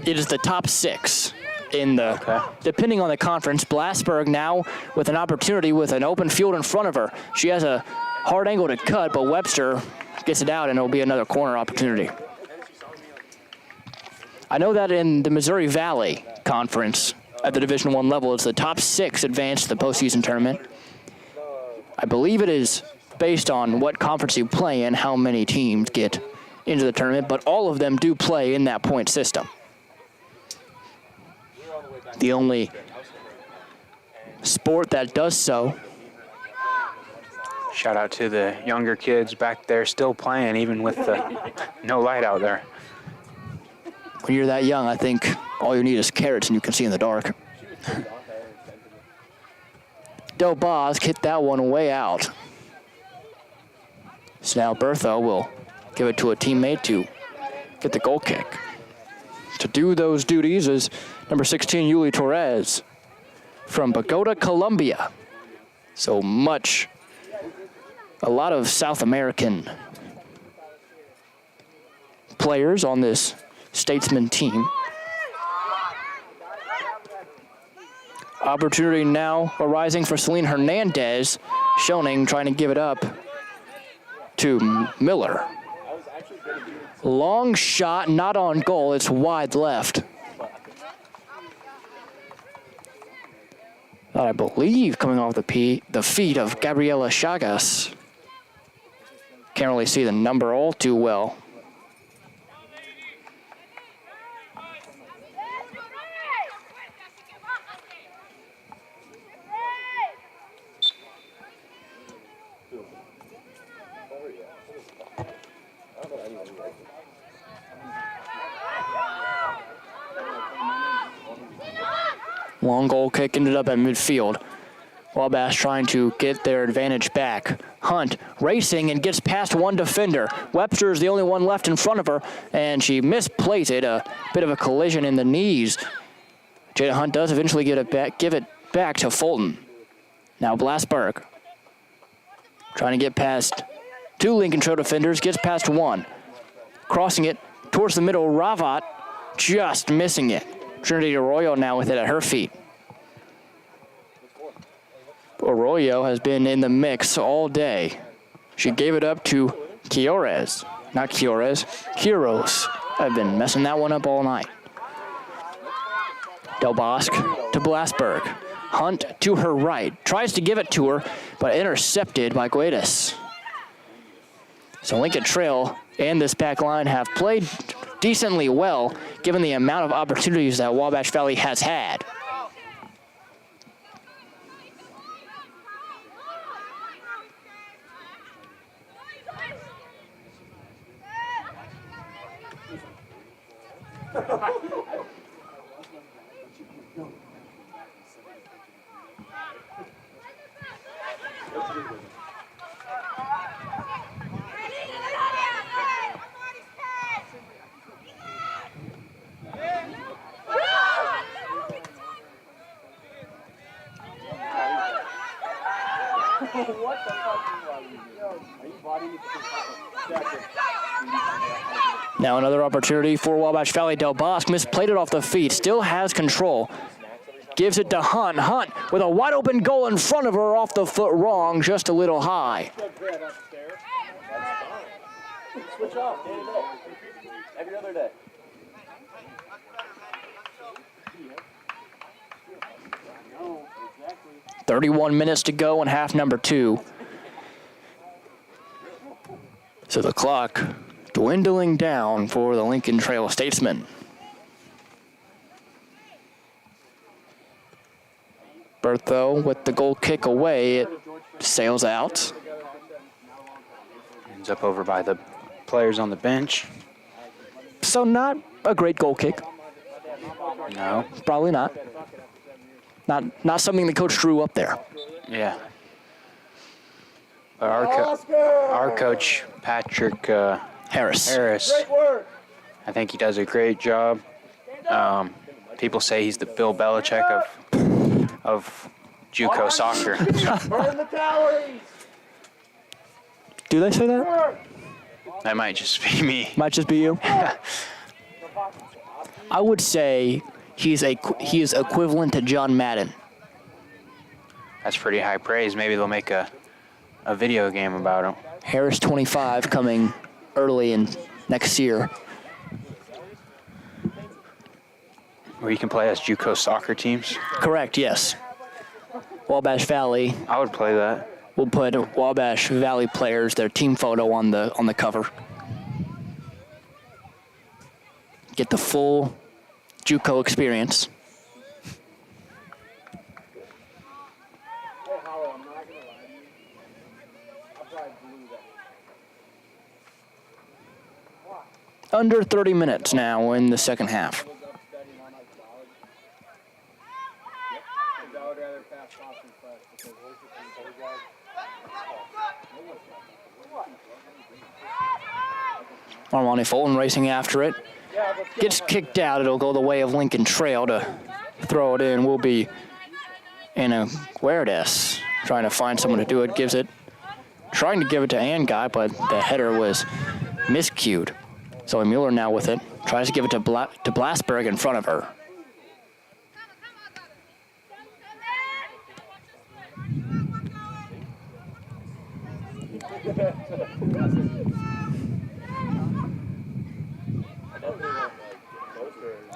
It is the top 6 in the, depending on the conference. Blasberg now with an opportunity with an open field in front of her. She has a hard angle to cut, but Webster gets it out, and it'll be another corner opportunity. I know that in the Missouri Valley Conference at the Division I level, it's the top 6 advance to the postseason tournament. I believe it is based on what conference you play in, how many teams get into the tournament, but all of them do play in that point system. The only sport that does so. Shout out to the younger kids back there still playing, even with the no light out there. When you're that young, I think all you need is carrots and you can see in the dark. Del Bosque hit that one way out. So now Bertha will give it to a teammate to get the goal kick. To do those duties is number 16, Yuli Torres from Bogota, Colombia. So much a lot of South American players on this Statesman team. Opportunity now arising for Celine Hernandez. Schoening trying to give it up to Miller. Long shot, not on goal. It's wide left. I believe coming off the feet of Gabriela Chagas. Can't really see the number all too well. Long goal kick ended up at midfield. Wabash trying to get their advantage back. Hunt racing and gets past one defender. Webster is the only one left in front of her, and she misplays it. A bit of a collision in the knees. Jada Hunt does eventually give it back to Fulton. Now Blasberg trying to get past two Lincoln Trail defenders, gets past one. Crossing it towards the middle, Ravat just missing it. Trinity Arroyo now with it at her feet. Arroyo has been in the mix all day. She gave it up to Quiroz. I've been messing that one up all night. Del Bosque to Blasberg. Hunt to her right. Tries to give it to her, but intercepted by Guedes. So Lincoln Trail and this back line have played decently well, given the amount of opportunities that Wabash Valley has had. Now another opportunity for Wabash Valley. Del Bosque misplayed it off the feet, still has control. Gives it to Hunt. Hunt with a wide open goal in front of her, off the foot wrong, just a little high. Switch off, every other day. 31 minutes to go in half number 2. So the clock dwindling down for the Lincoln Trail Statesmen. Bertho with the goal kick away, it sails out. Ends up over by the players on the bench. So not a great goal kick. No. Probably not. Not something the coach drew up there. Yeah. But our coach, Patrick Harris, I think he does a great job. People say he's the Bill Belichick of JUCO soccer. Burn the calories. Do they say that? That might just be me. Might just be you. I would say he is equivalent to John Madden. That's pretty high praise. Maybe they'll make a video game about him. Harris 25 coming early in next year. Where you can play as JUCO soccer teams? Correct, yes. Wabash Valley. I would play that. We'll put Wabash Valley players, their team photo on the cover. Get the full JUCO experience. Under 30 minutes now in the second half. Armani Fulton racing after it. Gets kicked out. It'll go the way of Lincoln Trail to throw it in. Will be Ana Guerdes trying to find someone to do it. Gives it trying to give it to Anguy, but the header was miscued. So Mueller now with it, tries to give it to Blasberg in front of her.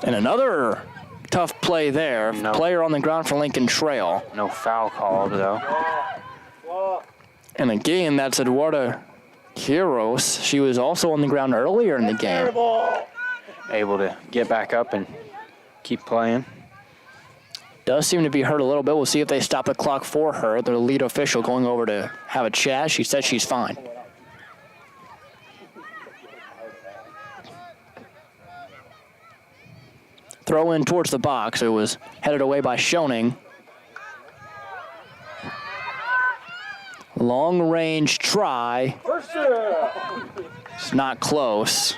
And another tough play there. No. Player on the ground for Lincoln Trail. No foul called, though. And again, that's Eduarda Quiros. She was also on the ground earlier in the game. Able to get back up and keep playing. Does seem to be hurt a little bit. We'll see if they stop the clock for her. The lead official going over to have a chat. She says she's fine. Throw in towards the box. It was headed away by Schoening. Long range try. It's not close.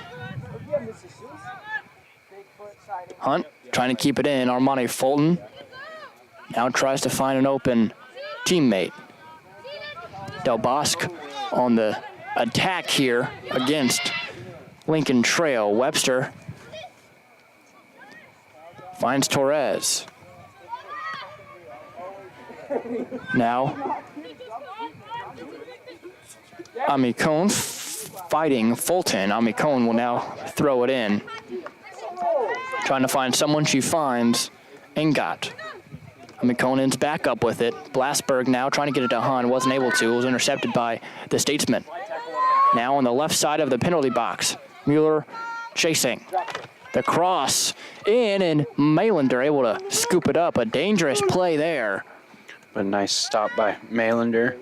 Hunt trying to keep it in. Armani Fulton now tries to find an open teammate. Del Bosque on the attack here against Lincoln Trail. Webster finds Torres. Now, Ami Cone fighting Fulton. Ami Cone will now throw it in. Trying to find someone, she finds Engot. Ami Cone ends back up with it. Blasberg now trying to get it to Hunt. Wasn't able to. It was intercepted by the Statesman. Now on the left side of the penalty box. Mueller chasing. The cross in, and Maylander able to scoop it up. A dangerous play there. But nice stop by Maylander.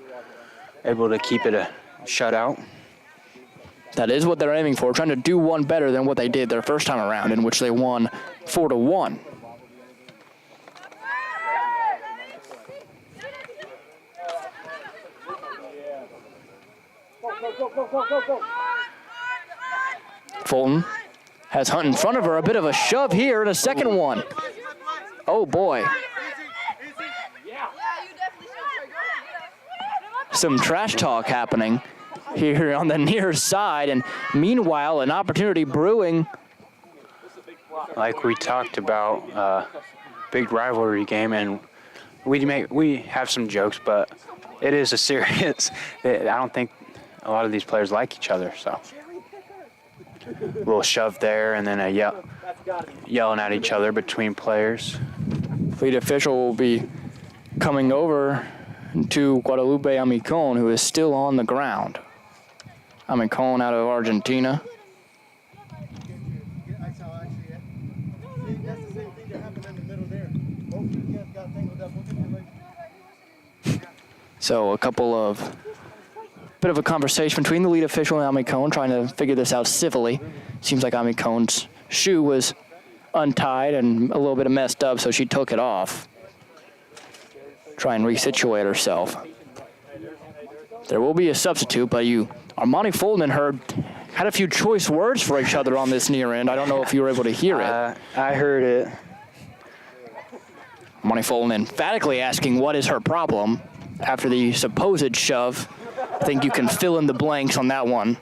Able to keep it a shutout. That is what they're aiming for, trying to do one better than what they did their first time around, in which they won 4-1. Fulton has Hunt in front of her. A bit of a shove here and a second one. Oh, boy. Some trash talk happening here on the near side, and meanwhile, an opportunity brewing. Like we talked about, big rivalry game, and we have some jokes, but it is a serious. I don't think a lot of these players like each other, so a little shove there, and then a yelling at each other between players. Lead official will be coming over to Guadalupe Amicon, who is still on the ground. Amicon out of Argentina. So a bit of a conversation between the lead official and Amicon, trying to figure this out civilly. Seems like Amicon's shoe was untied and a little bit messed up, so she took it off. Try and resituate herself. There will be a substitute, but Armani Fulton and her had a few choice words for each other on this near end. I don't know if you were able to hear it. I heard it. Armani Fulton emphatically asking what is her problem after the supposed shove. I think you can fill in the blanks on that one.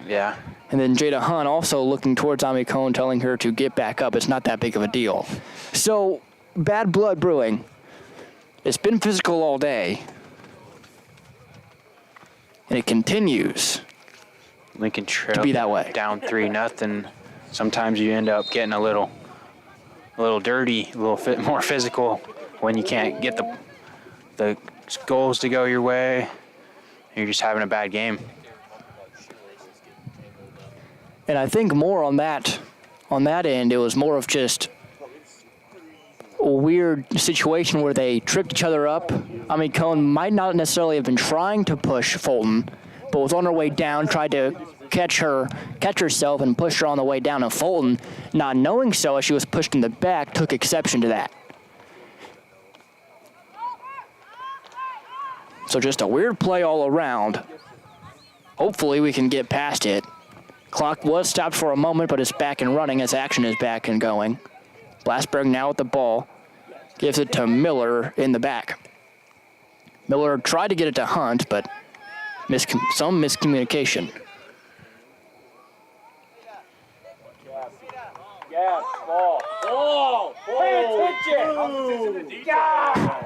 Yeah. And then Jada Hunt also looking towards Ami Cone, telling her to get back up. It's not that big of a deal. So, bad blood brewing. It's been physical all day. And it continues Lincoln Trail to be that way. Down 3-0. Sometimes you end up getting a little dirty, a little more physical when you can't get the goals to go your way. You're just having a bad game. And I think more on that end, it was more of just a weird situation where they tripped each other up. I mean, Cone might not necessarily have been trying to push Fulton, but was on her way down, tried to catch herself and push her on the way down. And Fulton, not knowing so, as she was pushed in the back, took exception to that. So just a weird play all around. Hopefully we can get past it. Clock was stopped for a moment, but it's back and running as action is back and going. Blasberg now with the ball. Gives it to Miller in the back. Miller tried to get it to Hunt, but some miscommunication. Yes, ball. Ball. Pay attention. Yeah.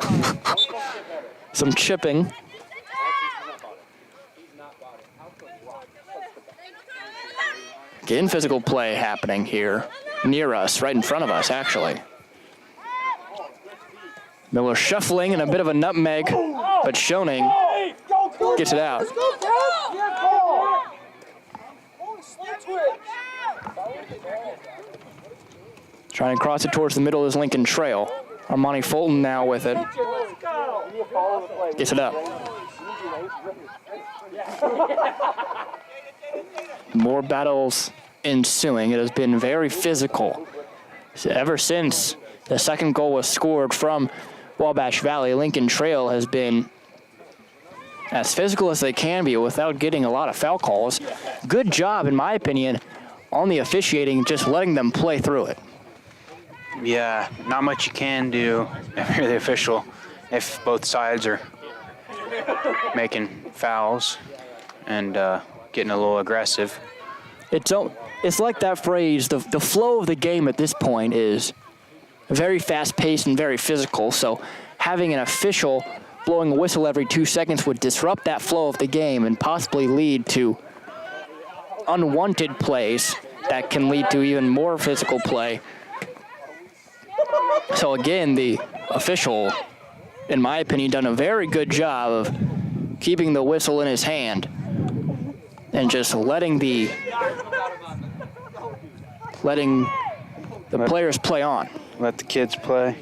Some chipping. Again, physical play happening here near us, right in front of us, actually. Miller shuffling and a bit of a nutmeg, but Schoening gets it out. Trying to cross it towards the middle is Lincoln Trail. Armani Fulton now with it. Gets it up. More battles ensuing. It has been very physical. Ever since the second goal was scored from Wabash Valley, Lincoln Trail has been as physical as they can be without getting a lot of foul calls. Good job, in my opinion, on the officiating, just letting them play through it. Yeah, not much you can do if you're the official if both sides are making fouls and getting a little aggressive. It's like that phrase, the flow of the game at this point is very fast-paced and very physical, so having an official blowing a whistle every 2 seconds would disrupt that flow of the game and possibly lead to unwanted plays that can lead to even more physical play. So again, the official, in my opinion, done a very good job of keeping the whistle in his hand and just letting the players play on. Let the kids play.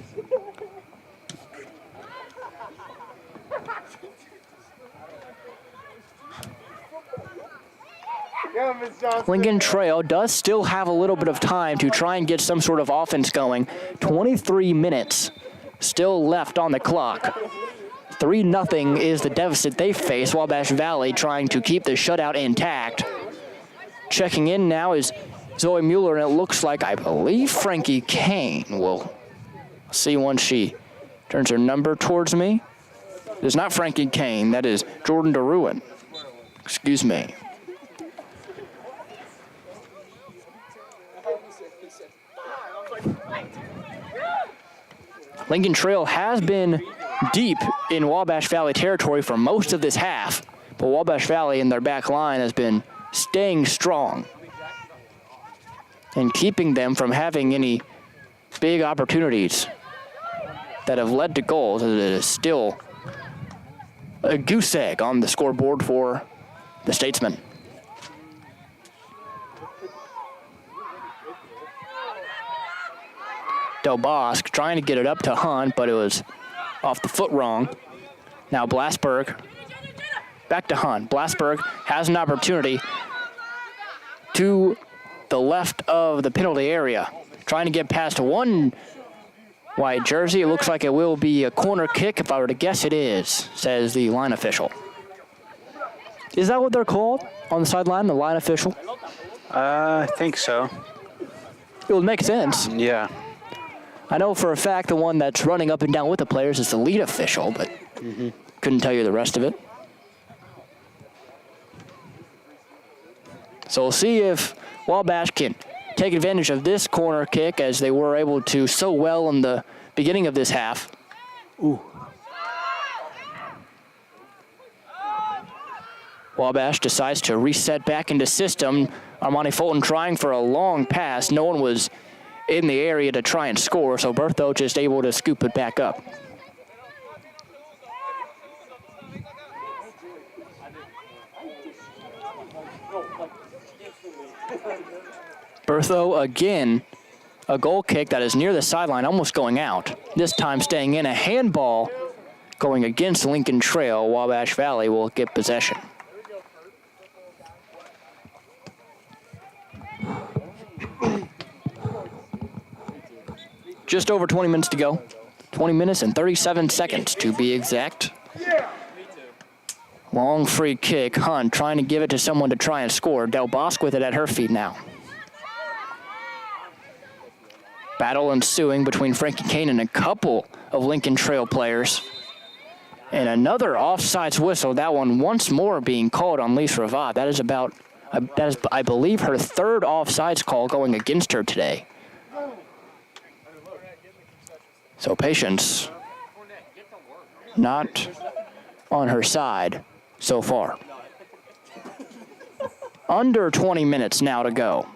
Lincoln Trail does still have a little bit of time to try and get some sort of offense going. 23 minutes still left on the clock. 3-0 is the deficit they face. Wabash Valley trying to keep the shutout intact. Checking in now is Zoe Mueller, and it looks like, I believe, Frankie Kane. We'll see once she turns her number towards me. It's not Frankie Kane. That is Jordan DeRuin. Excuse me. Lincoln Trail has been deep in Wabash Valley territory for most of this half, but Wabash Valley in their back line has been staying strong and keeping them from having any big opportunities that have led to goals. It is still a goose egg on the scoreboard for the Statesmen. Del Bosque trying to get it up to Hunt, but it was off the foot wrong. Now Blasberg back to Hunt. Blasberg has an opportunity to the left of the penalty area. Trying to get past one white jersey. It looks like it will be a corner kick. If I were to guess, it is, says the line official. Is that what they're called on the sideline, the line official? I think so. It would make sense. Yeah. I know for a fact the one that's running up and down with the players is the lead official, but couldn't tell you the rest of it. So we'll see if Wabash can take advantage of this corner kick as they were able to so well in the beginning of this half. Ooh. Wabash decides to reset back into system. Armani Fulton trying for a long pass. No one was in the area to try and score, so Bertho just able to scoop it back up. Bertho again, a goal kick that is near the sideline, almost going out. This time staying in, a handball going against Lincoln Trail. Wabash Valley will get possession. Just over 20 minutes to go. 20 minutes and 37 seconds to be exact. Long free kick. Hunt trying to give it to someone to try and score. Del Bosque with it at her feet now. Battle ensuing between Frankie Kane and a couple of Lincoln Trail players. And another offsides whistle, that one once more being called on Lisa Ravad. That is, I believe, her third offsides call going against her today. So Patience not on her side so far. Under 20 minutes now to go.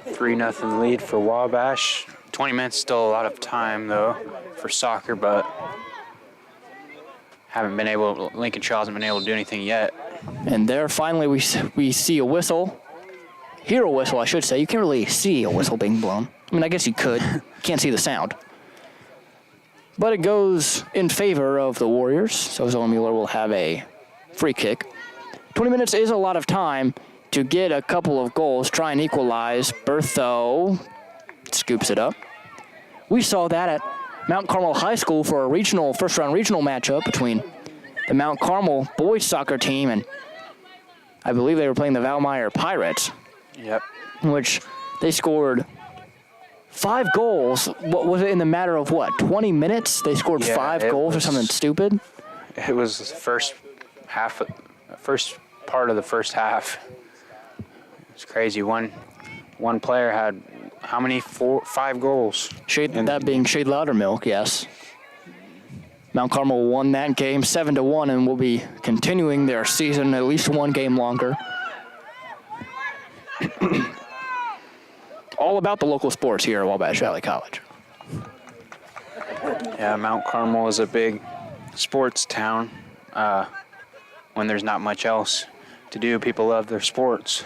3-0 lead for Wabash. 20 minutes, still a lot of time, though, for soccer, but Lincoln Trail hasn't been able to do anything yet. And there, finally, we see a whistle. Hear a whistle, I should say. You can't really see a whistle being blown. I mean, I guess you could. Can't see the sound. But it goes in favor of the Warriors, so Zoe Mueller will have a free kick. 20 minutes is a lot of time to get a couple of goals, try and equalize. Bertho scoops it up. We saw that at Mount Carmel High School for a first-round regional matchup between the Mount Carmel boys soccer team and I believe they were playing the Valmeyer Pirates. Yep. In which they scored 5 goals. What was it, in the matter of 20 minutes? They scored 5 goals or something stupid? It was the first part of the first half. It's crazy. One player had how many? 5 goals. That being Shade Loudermilk, yes. Mount Carmel won that game 7-1 and will be continuing their season at least 1 game longer. All about the local sports here at Wabash Valley College. Yeah, Mount Carmel is a big sports town. When there's not much else to do, people love their sports.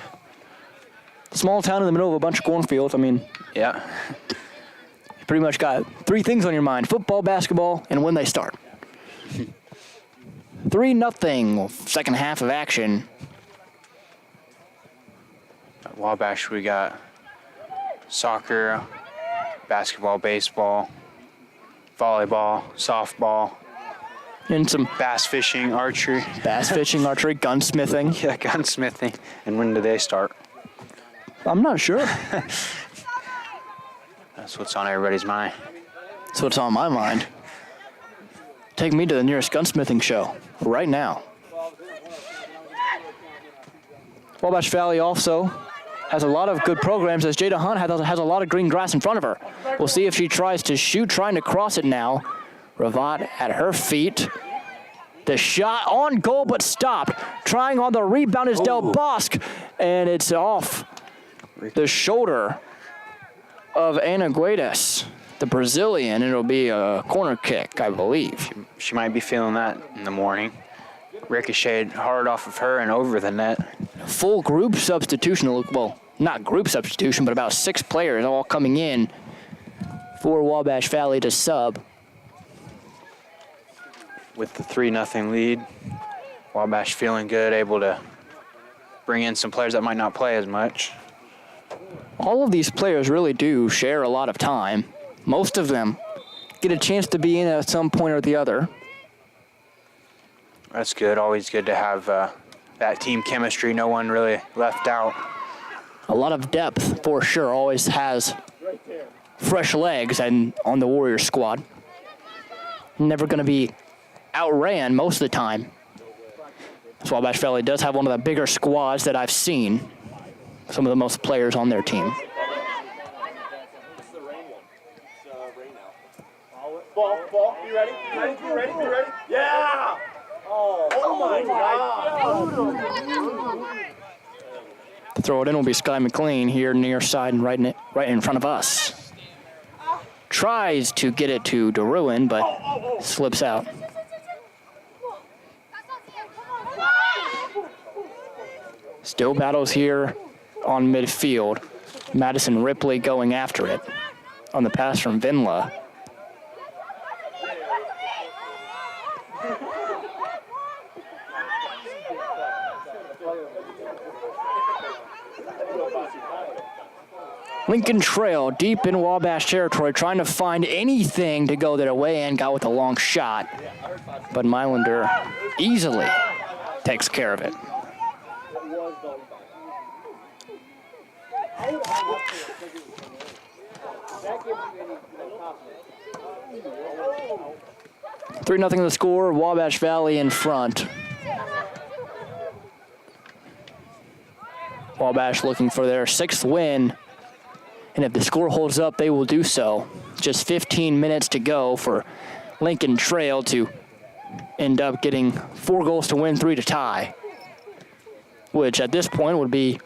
Small town in the middle of a bunch of cornfields. I mean, yeah. You pretty much got 3 things on your mind: football, basketball, and when they start. 3-0, second half of action. At Wabash, we got soccer, basketball, baseball, volleyball, softball, and some bass fishing, archery. Bass fishing, archery, gunsmithing. Yeah, gunsmithing. And when do they start? I'm not sure. That's what's on everybody's mind. That's what's on my mind. Take me to the nearest gunsmithing show right now. Wabash Valley also has a lot of good programs, as Jada Hunt has a lot of green grass in front of her. We'll see if she tries to shoot, trying to cross it now. Ravat at her feet. The shot on goal, but stopped. Trying on the rebound is Del Bosque, and it's off the shoulder of Ana Guedes, the Brazilian. It'll be a corner kick, I believe. She might be feeling that in the morning. Ricocheted hard off of her and over the net. Full group substitution. Well, not group substitution, but about 6 players all coming in for Wabash Valley to sub. With the 3-0 lead, Wabash feeling good, able to bring in some players that might not play as much. All of these players really do share a lot of time. Most of them get a chance to be in at some point or the other. That's good. Always good to have that team chemistry. No one really left out. A lot of depth for sure. Always has fresh legs and on the Warriors squad. Never going to be outran most of the time. So Wabash Valley does have one of the bigger squads that I've seen. Some of the most players on their team. Ball, you ready? You ready? Yeah! Oh my God! To throw it in will be Sky McLean here near side and right in front of us. Tries to get it to DeRuin, but slips out. Still battles here on midfield. Madison Ripley going after it on the pass from Vinla. Lincoln Trail deep in Wabash territory, trying to find anything to go their way in. Got with a long shot, but Mylander easily takes care of it. 3-0 the score, Wabash Valley in front. Wabash looking for their 6th win, and if the score holds up, they will do so. Just 15 minutes to go for Lincoln Trail to end up getting 4 goals to win, 3 to tie, which at this point would be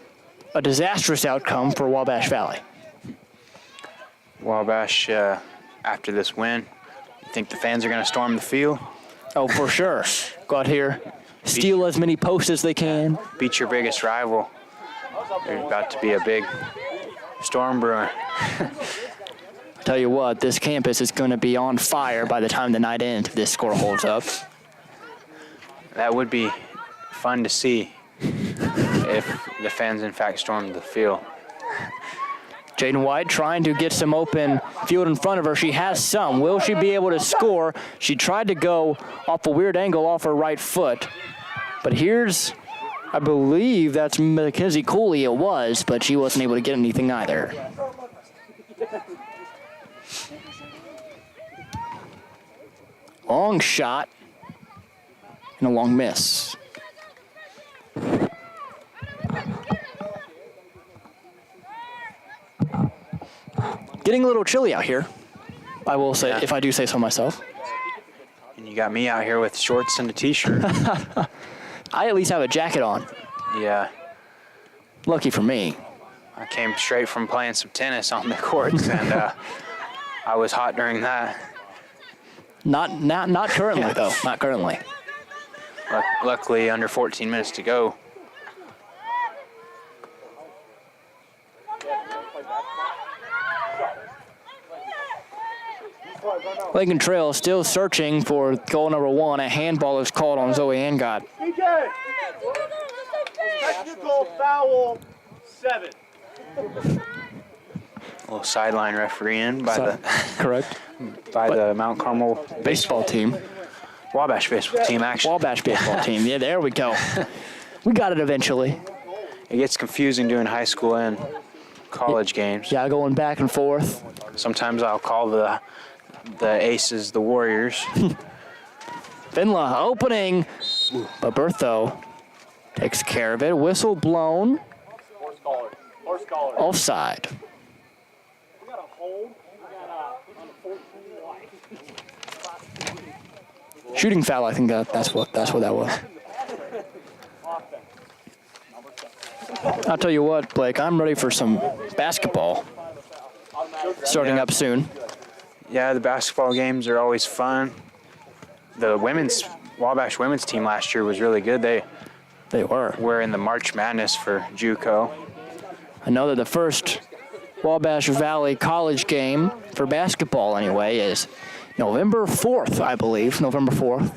a disastrous outcome for Wabash Valley. Wabash, after this win, you think the fans are going to storm the field? Oh, for sure. Go out here, steal as many posts as they can. Beat your biggest rival. There's about to be a big storm brewing. I tell you what, this campus is going to be on fire by the time the night ends if this score holds up. That would be fun to see if the fans in fact stormed the field. Jaden White trying to get some open field in front of her. She has some. Will she be able to score? She tried to go off a weird angle off her right foot. But here's, I believe that's Mackenzie Cooley. It was, but she wasn't able to get anything either. Long shot and a long miss. Getting a little chilly out here, I will say, if I do say so myself. And you got me out here with shorts and a t-shirt. I at least have a jacket on. Yeah. Lucky for me. I came straight from playing some tennis on the courts, and I was hot during that. Not currently, though. Not currently. Luckily, under 14 minutes to go. Lincoln Trail still searching for goal number 1. A handball is called on Zoe Angott. DJ! Technical foul 7. A little sideline refereeing by the Mount Carmel baseball team. Wabash baseball team, actually. Wabash baseball team. Yeah, there we go. We got it eventually. It gets confusing doing high school and college games. Yeah, going back and forth. Sometimes I'll call the Aces the Warriors. Finla opening, but Bertho takes care of it. Whistle blown. Offside. Shooting foul, I think that's what that was. I'll tell you what, Blake, I'm ready for some basketball starting up soon. Yeah, the basketball games are always fun. The Wabash women's team last year was really good. They were. We're in the March Madness for JUCO. I know that the first Wabash Valley College game for basketball, anyway, is November 4th, I believe. November 4th.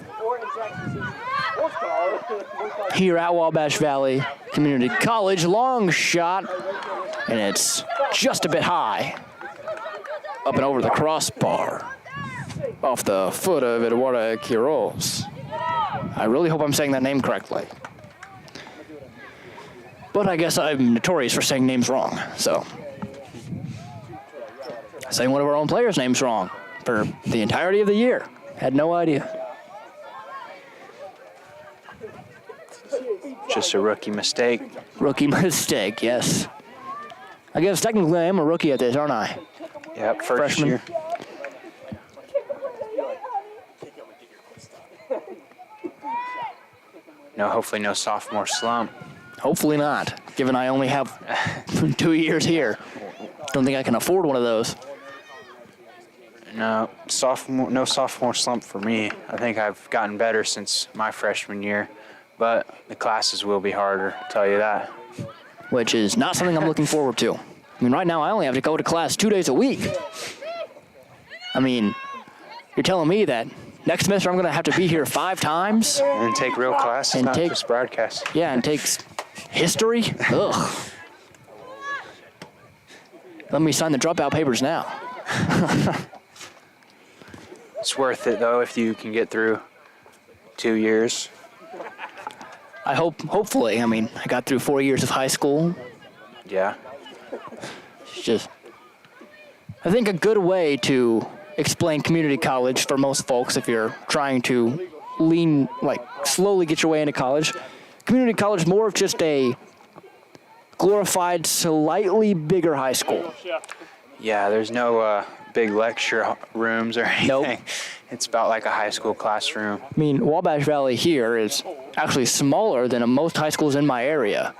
Here at Wabash Valley Community College. Long shot, and it's just a bit high. Up and over the crossbar. Off the foot of Eduarda Quiroz. I really hope I'm saying that name correctly. But I guess I'm notorious for saying names wrong, so. Saying one of our own players' names wrong for the entirety of the year. Had no idea. Just a rookie mistake. Rookie mistake, yes. I guess technically I am a rookie at this, aren't I? Yep, first Freshman. year. No, hopefully no sophomore slump. Hopefully not, given I only have 2 years here. Don't think I can afford one of those. No sophomore slump for me. I think I've gotten better since my freshman year, but the classes will be harder, I'll tell you that. Which is not something I'm looking forward to. I mean, right now I only have to go to class 2 days a week. I mean, you're telling me that next semester I'm going to have to be here 5 times? And take real classes, and not just broadcast. Yeah, and takes history? Ugh. Let me sign the dropout papers now. It's worth it, though, if you can get through 2 years. I hopefully. I mean, I got through 4 years of high school. Yeah. It's just, I think a good way to explain community college for most folks, if you're trying to slowly get your way into college, community college is more of just a glorified, slightly bigger high school. Yeah, there's no big lecture rooms or anything. Nope. It's about like a high school classroom. I mean, Wabash Valley here is actually smaller than most high schools in my area.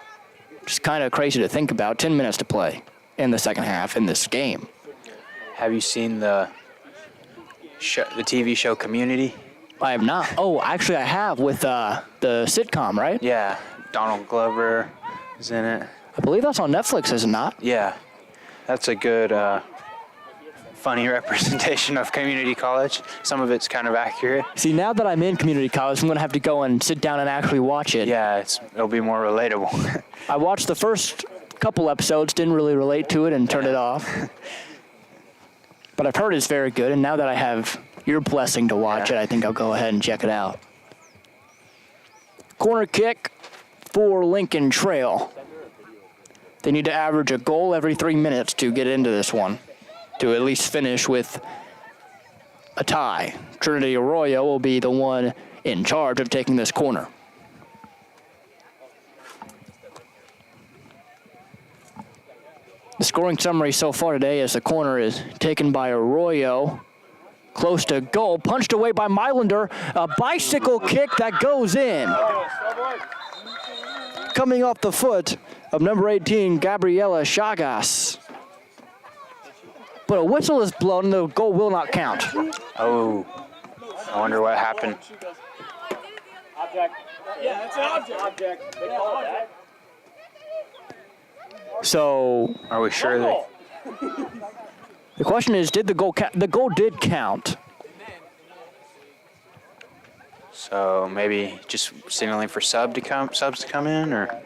Just kind of crazy to think about. 10 minutes to play in the second half in this game. Have you seen the TV show Community? I have not. Oh, actually, I have with the sitcom, right? Yeah, Donald Glover is in it. I believe that's on Netflix, is it not? Yeah, that's a good, funny representation of community college. Some of it's kind of accurate. See, now that I'm in community college, I'm going to have to go and sit down and actually watch it. Yeah, it'll be more relatable. I watched the first couple episodes, didn't really relate to it, and turned it off. But I've heard it's very good, and now that I have your blessing to watch it, I think I'll go ahead and check it out. Corner kick for Lincoln Trail. They need to average a goal every 3 minutes to get into this one, to at least finish with a tie. Trinity Arroyo will be the one in charge of taking this corner. The scoring summary so far today is the corner is taken by Arroyo. Close to goal, punched away by Mylander. A bicycle kick that goes in. Coming off the foot of number 18, Gabriela Chagas. But a whistle is blown and the goal will not count. Oh, I wonder what happened. Object. Yeah, it's an object. They call it that. So, are we sure that? The question is, did the goal count? The goal did count. So maybe just signaling for subs to come in, or?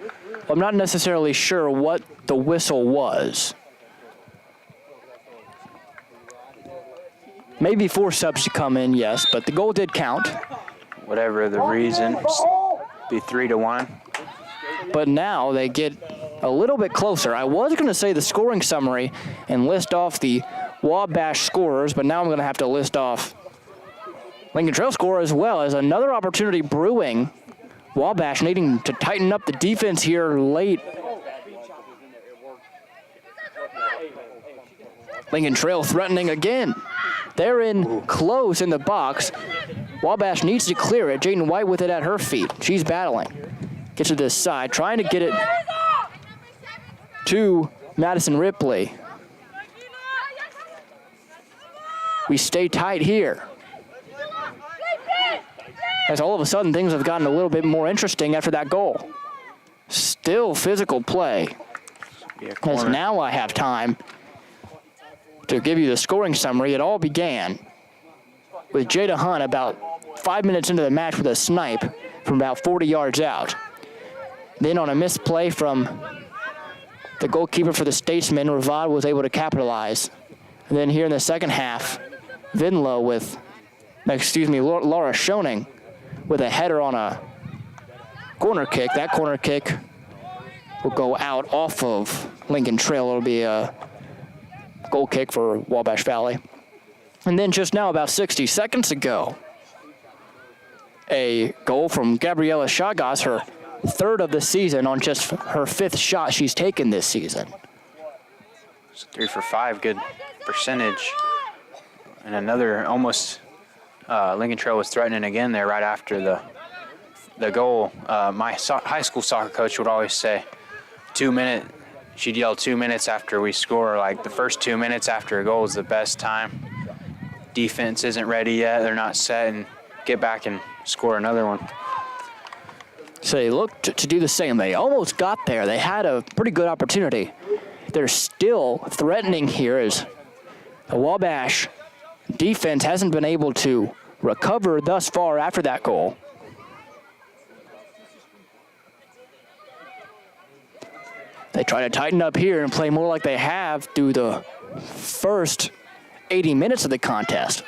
I'm not necessarily sure what the whistle was. Maybe 4 subs to come in, yes, but the goal did count. Whatever the reason, be 3-1. But now they get a little bit closer. I was going to say the scoring summary and list off the Wabash scorers, but now I'm going to have to list off Lincoln Trail scorer as well, as another opportunity brewing. Wabash needing to tighten up the defense here late. Lincoln Trail threatening again. They're in close in the box. Wabash needs to clear it. Jaden White with it at her feet. She's battling. Gets to this side, trying to get it to Madison Ripley. We stay tight here. As all of a sudden things have gotten a little bit more interesting after that goal. Still physical play. As now I have time to give you the scoring summary. It all began with Jada Hunt about 5 minutes into the match with a snipe from about 40 yards out. Then on a missed play from the goalkeeper for the Statesman, Ravad was able to capitalize. And then here in the second half, Laura Schoening with a header on a corner kick. That corner kick will go out off of Lincoln Trail. It'll be a goal kick for Wabash Valley. And then just now, about 60 seconds ago, a goal from Gabriela Chagas, her 3rd of the season on just her 5th shot she's taken this season. It's 3 for 5, good percentage. And another almost, Lincoln Trail was threatening again there right after the goal. My high school soccer coach would always say, 2 minutes, she'd yell 2 minutes after we score, like the first 2 minutes after a goal is the best time. Defense isn't ready yet, they're not set, and get back and score another one. So they looked to do the same. They almost got there. They had a pretty good opportunity. They're still threatening here as the Wabash defense hasn't been able to recover thus far after that goal. They try to tighten up here and play more like they have through the first 80 minutes of the contest.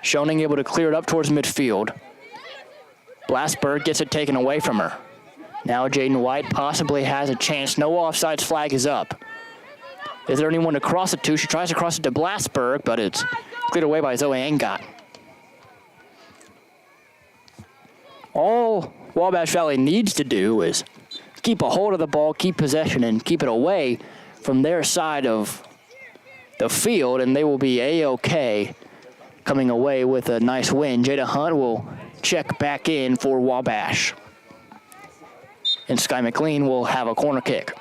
Schoening able to clear it up towards midfield. Blasberg gets it taken away from her. Now Jaden White possibly has a chance. No offsides flag is up. Is there anyone to cross it to? She tries to cross it to Blasberg, but it's cleared away by Zoe Engot. All Wabash Valley needs to do is keep a hold of the ball, keep possession, and keep it away from their side of the field, and they will be A-OK coming away with a nice win. Jada Hunt will check back in for Wabash. And Sky McLean will have a corner kick.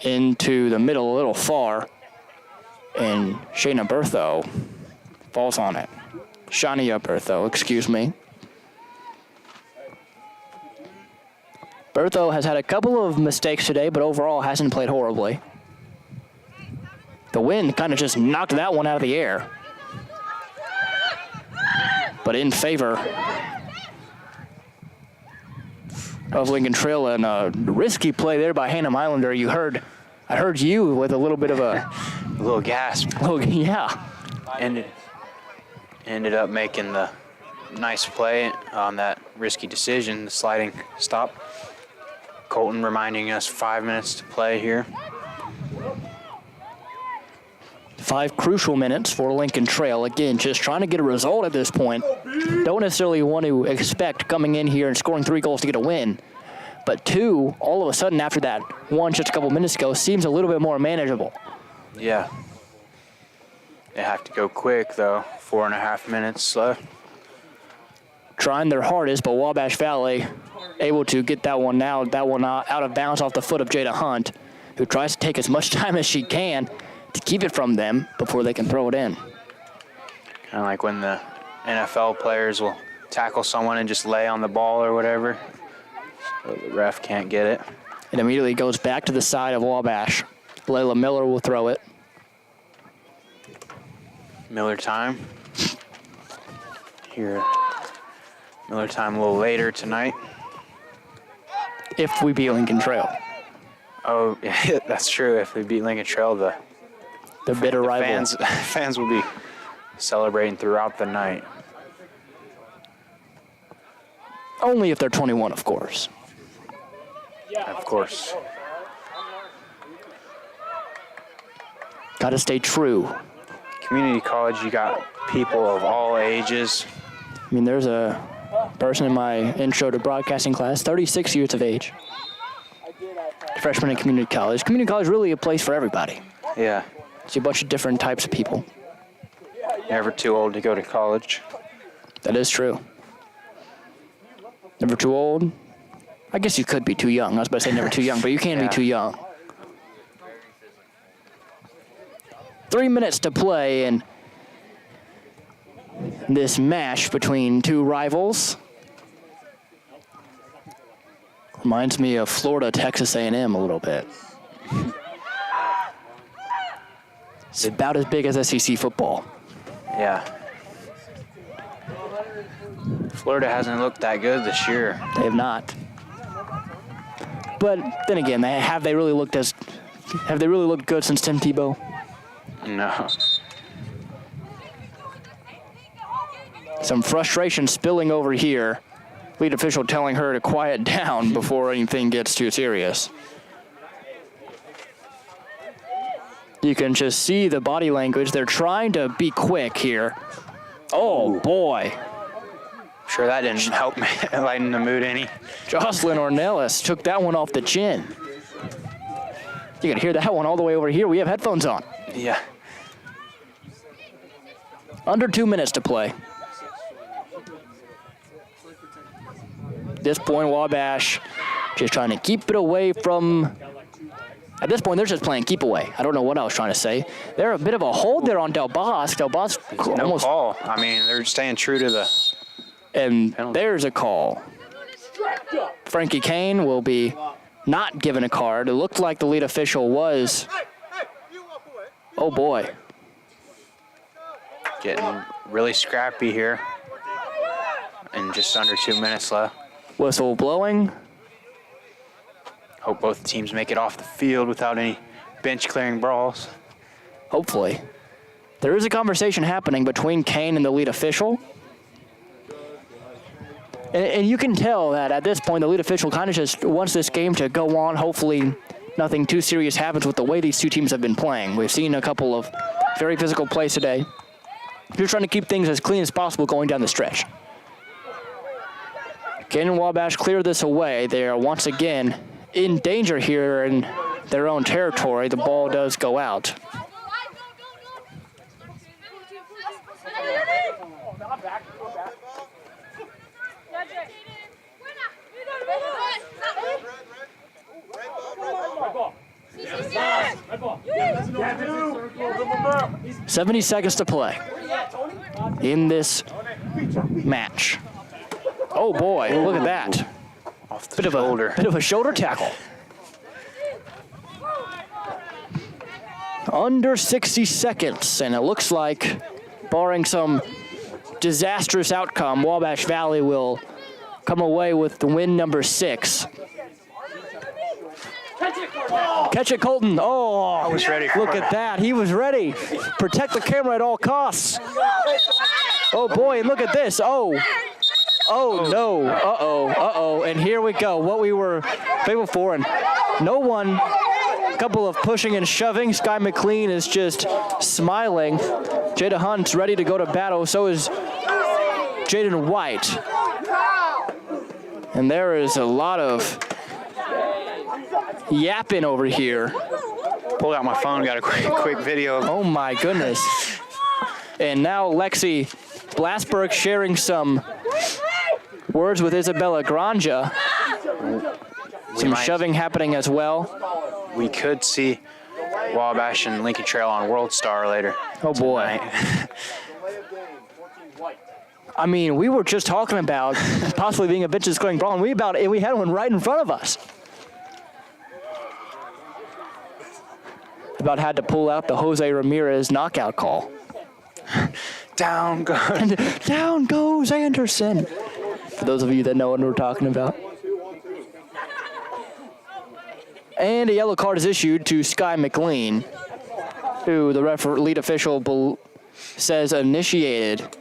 Into the middle, a little far, and Shayna Bertho falls on it. Shania Bertho, excuse me. Bertho has had a couple of mistakes today, but overall hasn't played horribly. The wind kind of just knocked that one out of the air. But in favor of Lincoln Trail, and a risky play there by Hannah Islander. I heard you with a little bit of a little gasp. Oh, yeah. Ended up making the nice play on that risky decision, the sliding stop. Colton reminding us 5 minutes to play here. 5 crucial minutes for Lincoln Trail. Again, just trying to get a result at this point. Don't necessarily want to expect coming in here and scoring 3 goals to get a win. But 2, all of a sudden after that one just a couple minutes ago, seems a little bit more manageable. Yeah. They have to go quick, though. 4.5 minutes left. Trying their hardest, but Wabash Valley able to get that one out of bounds off the foot of Jada Hunt, who tries to take as much time as she can to keep it from them before they can throw it in. Kind of like when the NFL players will tackle someone and just lay on the ball or whatever. So the ref can't get it. It immediately goes back to the side of Wabash. Layla Miller will throw it. Miller time. Here. Miller time a little later tonight. If we beat Lincoln Trail. Oh, yeah, that's true. If we beat Lincoln Trail, the bitter rival. Fans will be celebrating throughout the night. Only if they're 21, of course. Of course. Got to stay true. Community college, you got people of all ages. I mean, there's a person in my intro to broadcasting class, 36 years of age. Freshman in community college. Community college is really a place for everybody. Yeah. See a bunch of different types of people. Never too old to go to college. That is true. Never too old. I guess you could be too young. I was about to say never too young, but you can be too young. 3 minutes to play in this match between 2 rivals. Reminds me of Florida, Texas A&M a little bit. It's about as big as SEC football. Yeah. Florida hasn't looked that good this year. They have not. But then again, have they really looked good since Tim Tebow? No. Some frustration spilling over here. Lead official telling her to quiet down before anything gets too serious. You can just see the body language. They're trying to be quick here. Oh, boy. Sure that didn't help me lighten the mood any. Jocelyn Ornelas took that one off the chin. You can hear that one all the way over here. We have headphones on. Yeah. Under 2 minutes to play. At this point, Wabash just trying to keep it away from... At this point, they're just playing keep away. I don't know what I was trying to say. They're a bit of a hold there on Del Bosque. Del Bosque almost... No call. I mean, they're staying true to the... And penalty. There's a call. Frankie Kane will be not given a card. It looked like the lead official was... Oh, boy. Getting really scrappy here. And just under 2 minutes left. Whistle blowing. Hope both teams make it off the field without any bench clearing brawls. Hopefully. There is a conversation happening between Kane and the lead official. And you can tell that at this point, the lead official kind of just wants this game to go on. Hopefully nothing too serious happens with the way these two teams have been playing. We've seen a couple of very physical plays today. Just trying to keep things as clean as possible going down the stretch. Can Wabash clear this away? They are once again in danger here in their own territory. The ball does go out. Red 70 seconds to play in this match. Oh boy, look at that. Off the shoulder. Bit of a shoulder tackle. Under 60 seconds, and it looks like, barring some disastrous outcome, Wabash Valley will come away with the win number 6. Catch it, Colton. Oh, I was ready for look at that. He was ready. Protect the camera at all costs. Oh boy, and look at this. Oh no. Uh-oh. And here we go. What we were faithful for, and no one. A couple of pushing and shoving. Sky McLean is just smiling. Jada Hunt's ready to go to battle. So is Jaden White. And there is a lot of yapping over here. Pulled out my phone, got a quick video. Oh my goodness. And now Lexi Blasberg sharing some words with Isabella Granja. Some shoving happening as well. We could see Wabash and Lincoln Trail on World Star later. Oh boy. I mean, we were just talking about possibly being a benches clearing brawl, and we had one right in front of us. About had to pull out the Jose Ramirez knockout call. Down goes Anderson. For those of you that know what we're talking about. And a yellow card is issued to Sky McLean, who the lead official says initiated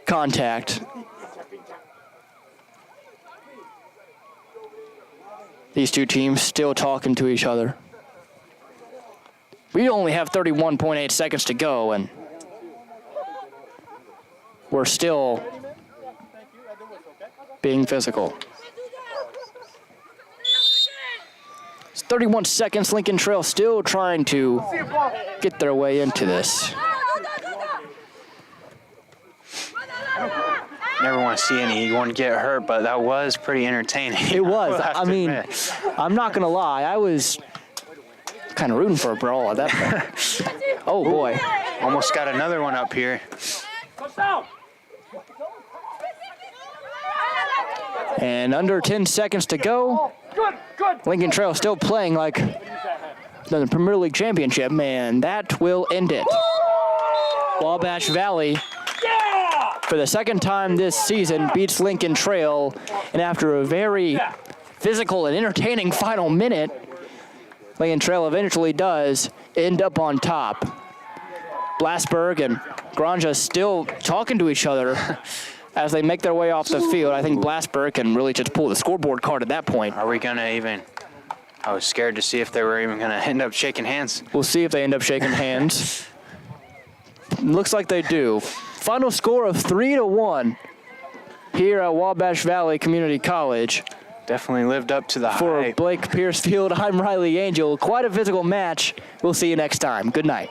contact. These two teams still talking to each other. We only have 31.8 seconds to go, and we're still being physical. It's 31 seconds. Lincoln Trail still trying to get their way into this. Never want to see anyone get hurt, but that was pretty entertaining. It was. I mean, I'm not going to lie. I was kind of rooting for a brawl at that point. Oh, boy. Almost got another one up here. And under 10 seconds to go. Lincoln Trail still playing like the Premier League Championship. Man, that will end it. Wabash Valley, for the second time this season, beats Lincoln Trail. And after a very physical and entertaining final minute, Lincoln Trail eventually does end up on top. Blasberg and Granja still talking to each other as they make their way off the field. I think Blasberg can really just pull the scoreboard card at that point. Are we going to even... I was scared to see if they were even going to end up shaking hands. We'll see if they end up shaking hands. Looks like they do. Final score of 3-1 here at Wabash Valley Community College. Definitely lived up to the hype. For Blake Piercefield, I'm Riley Angel. Quite a physical match. We'll see you next time. Good night.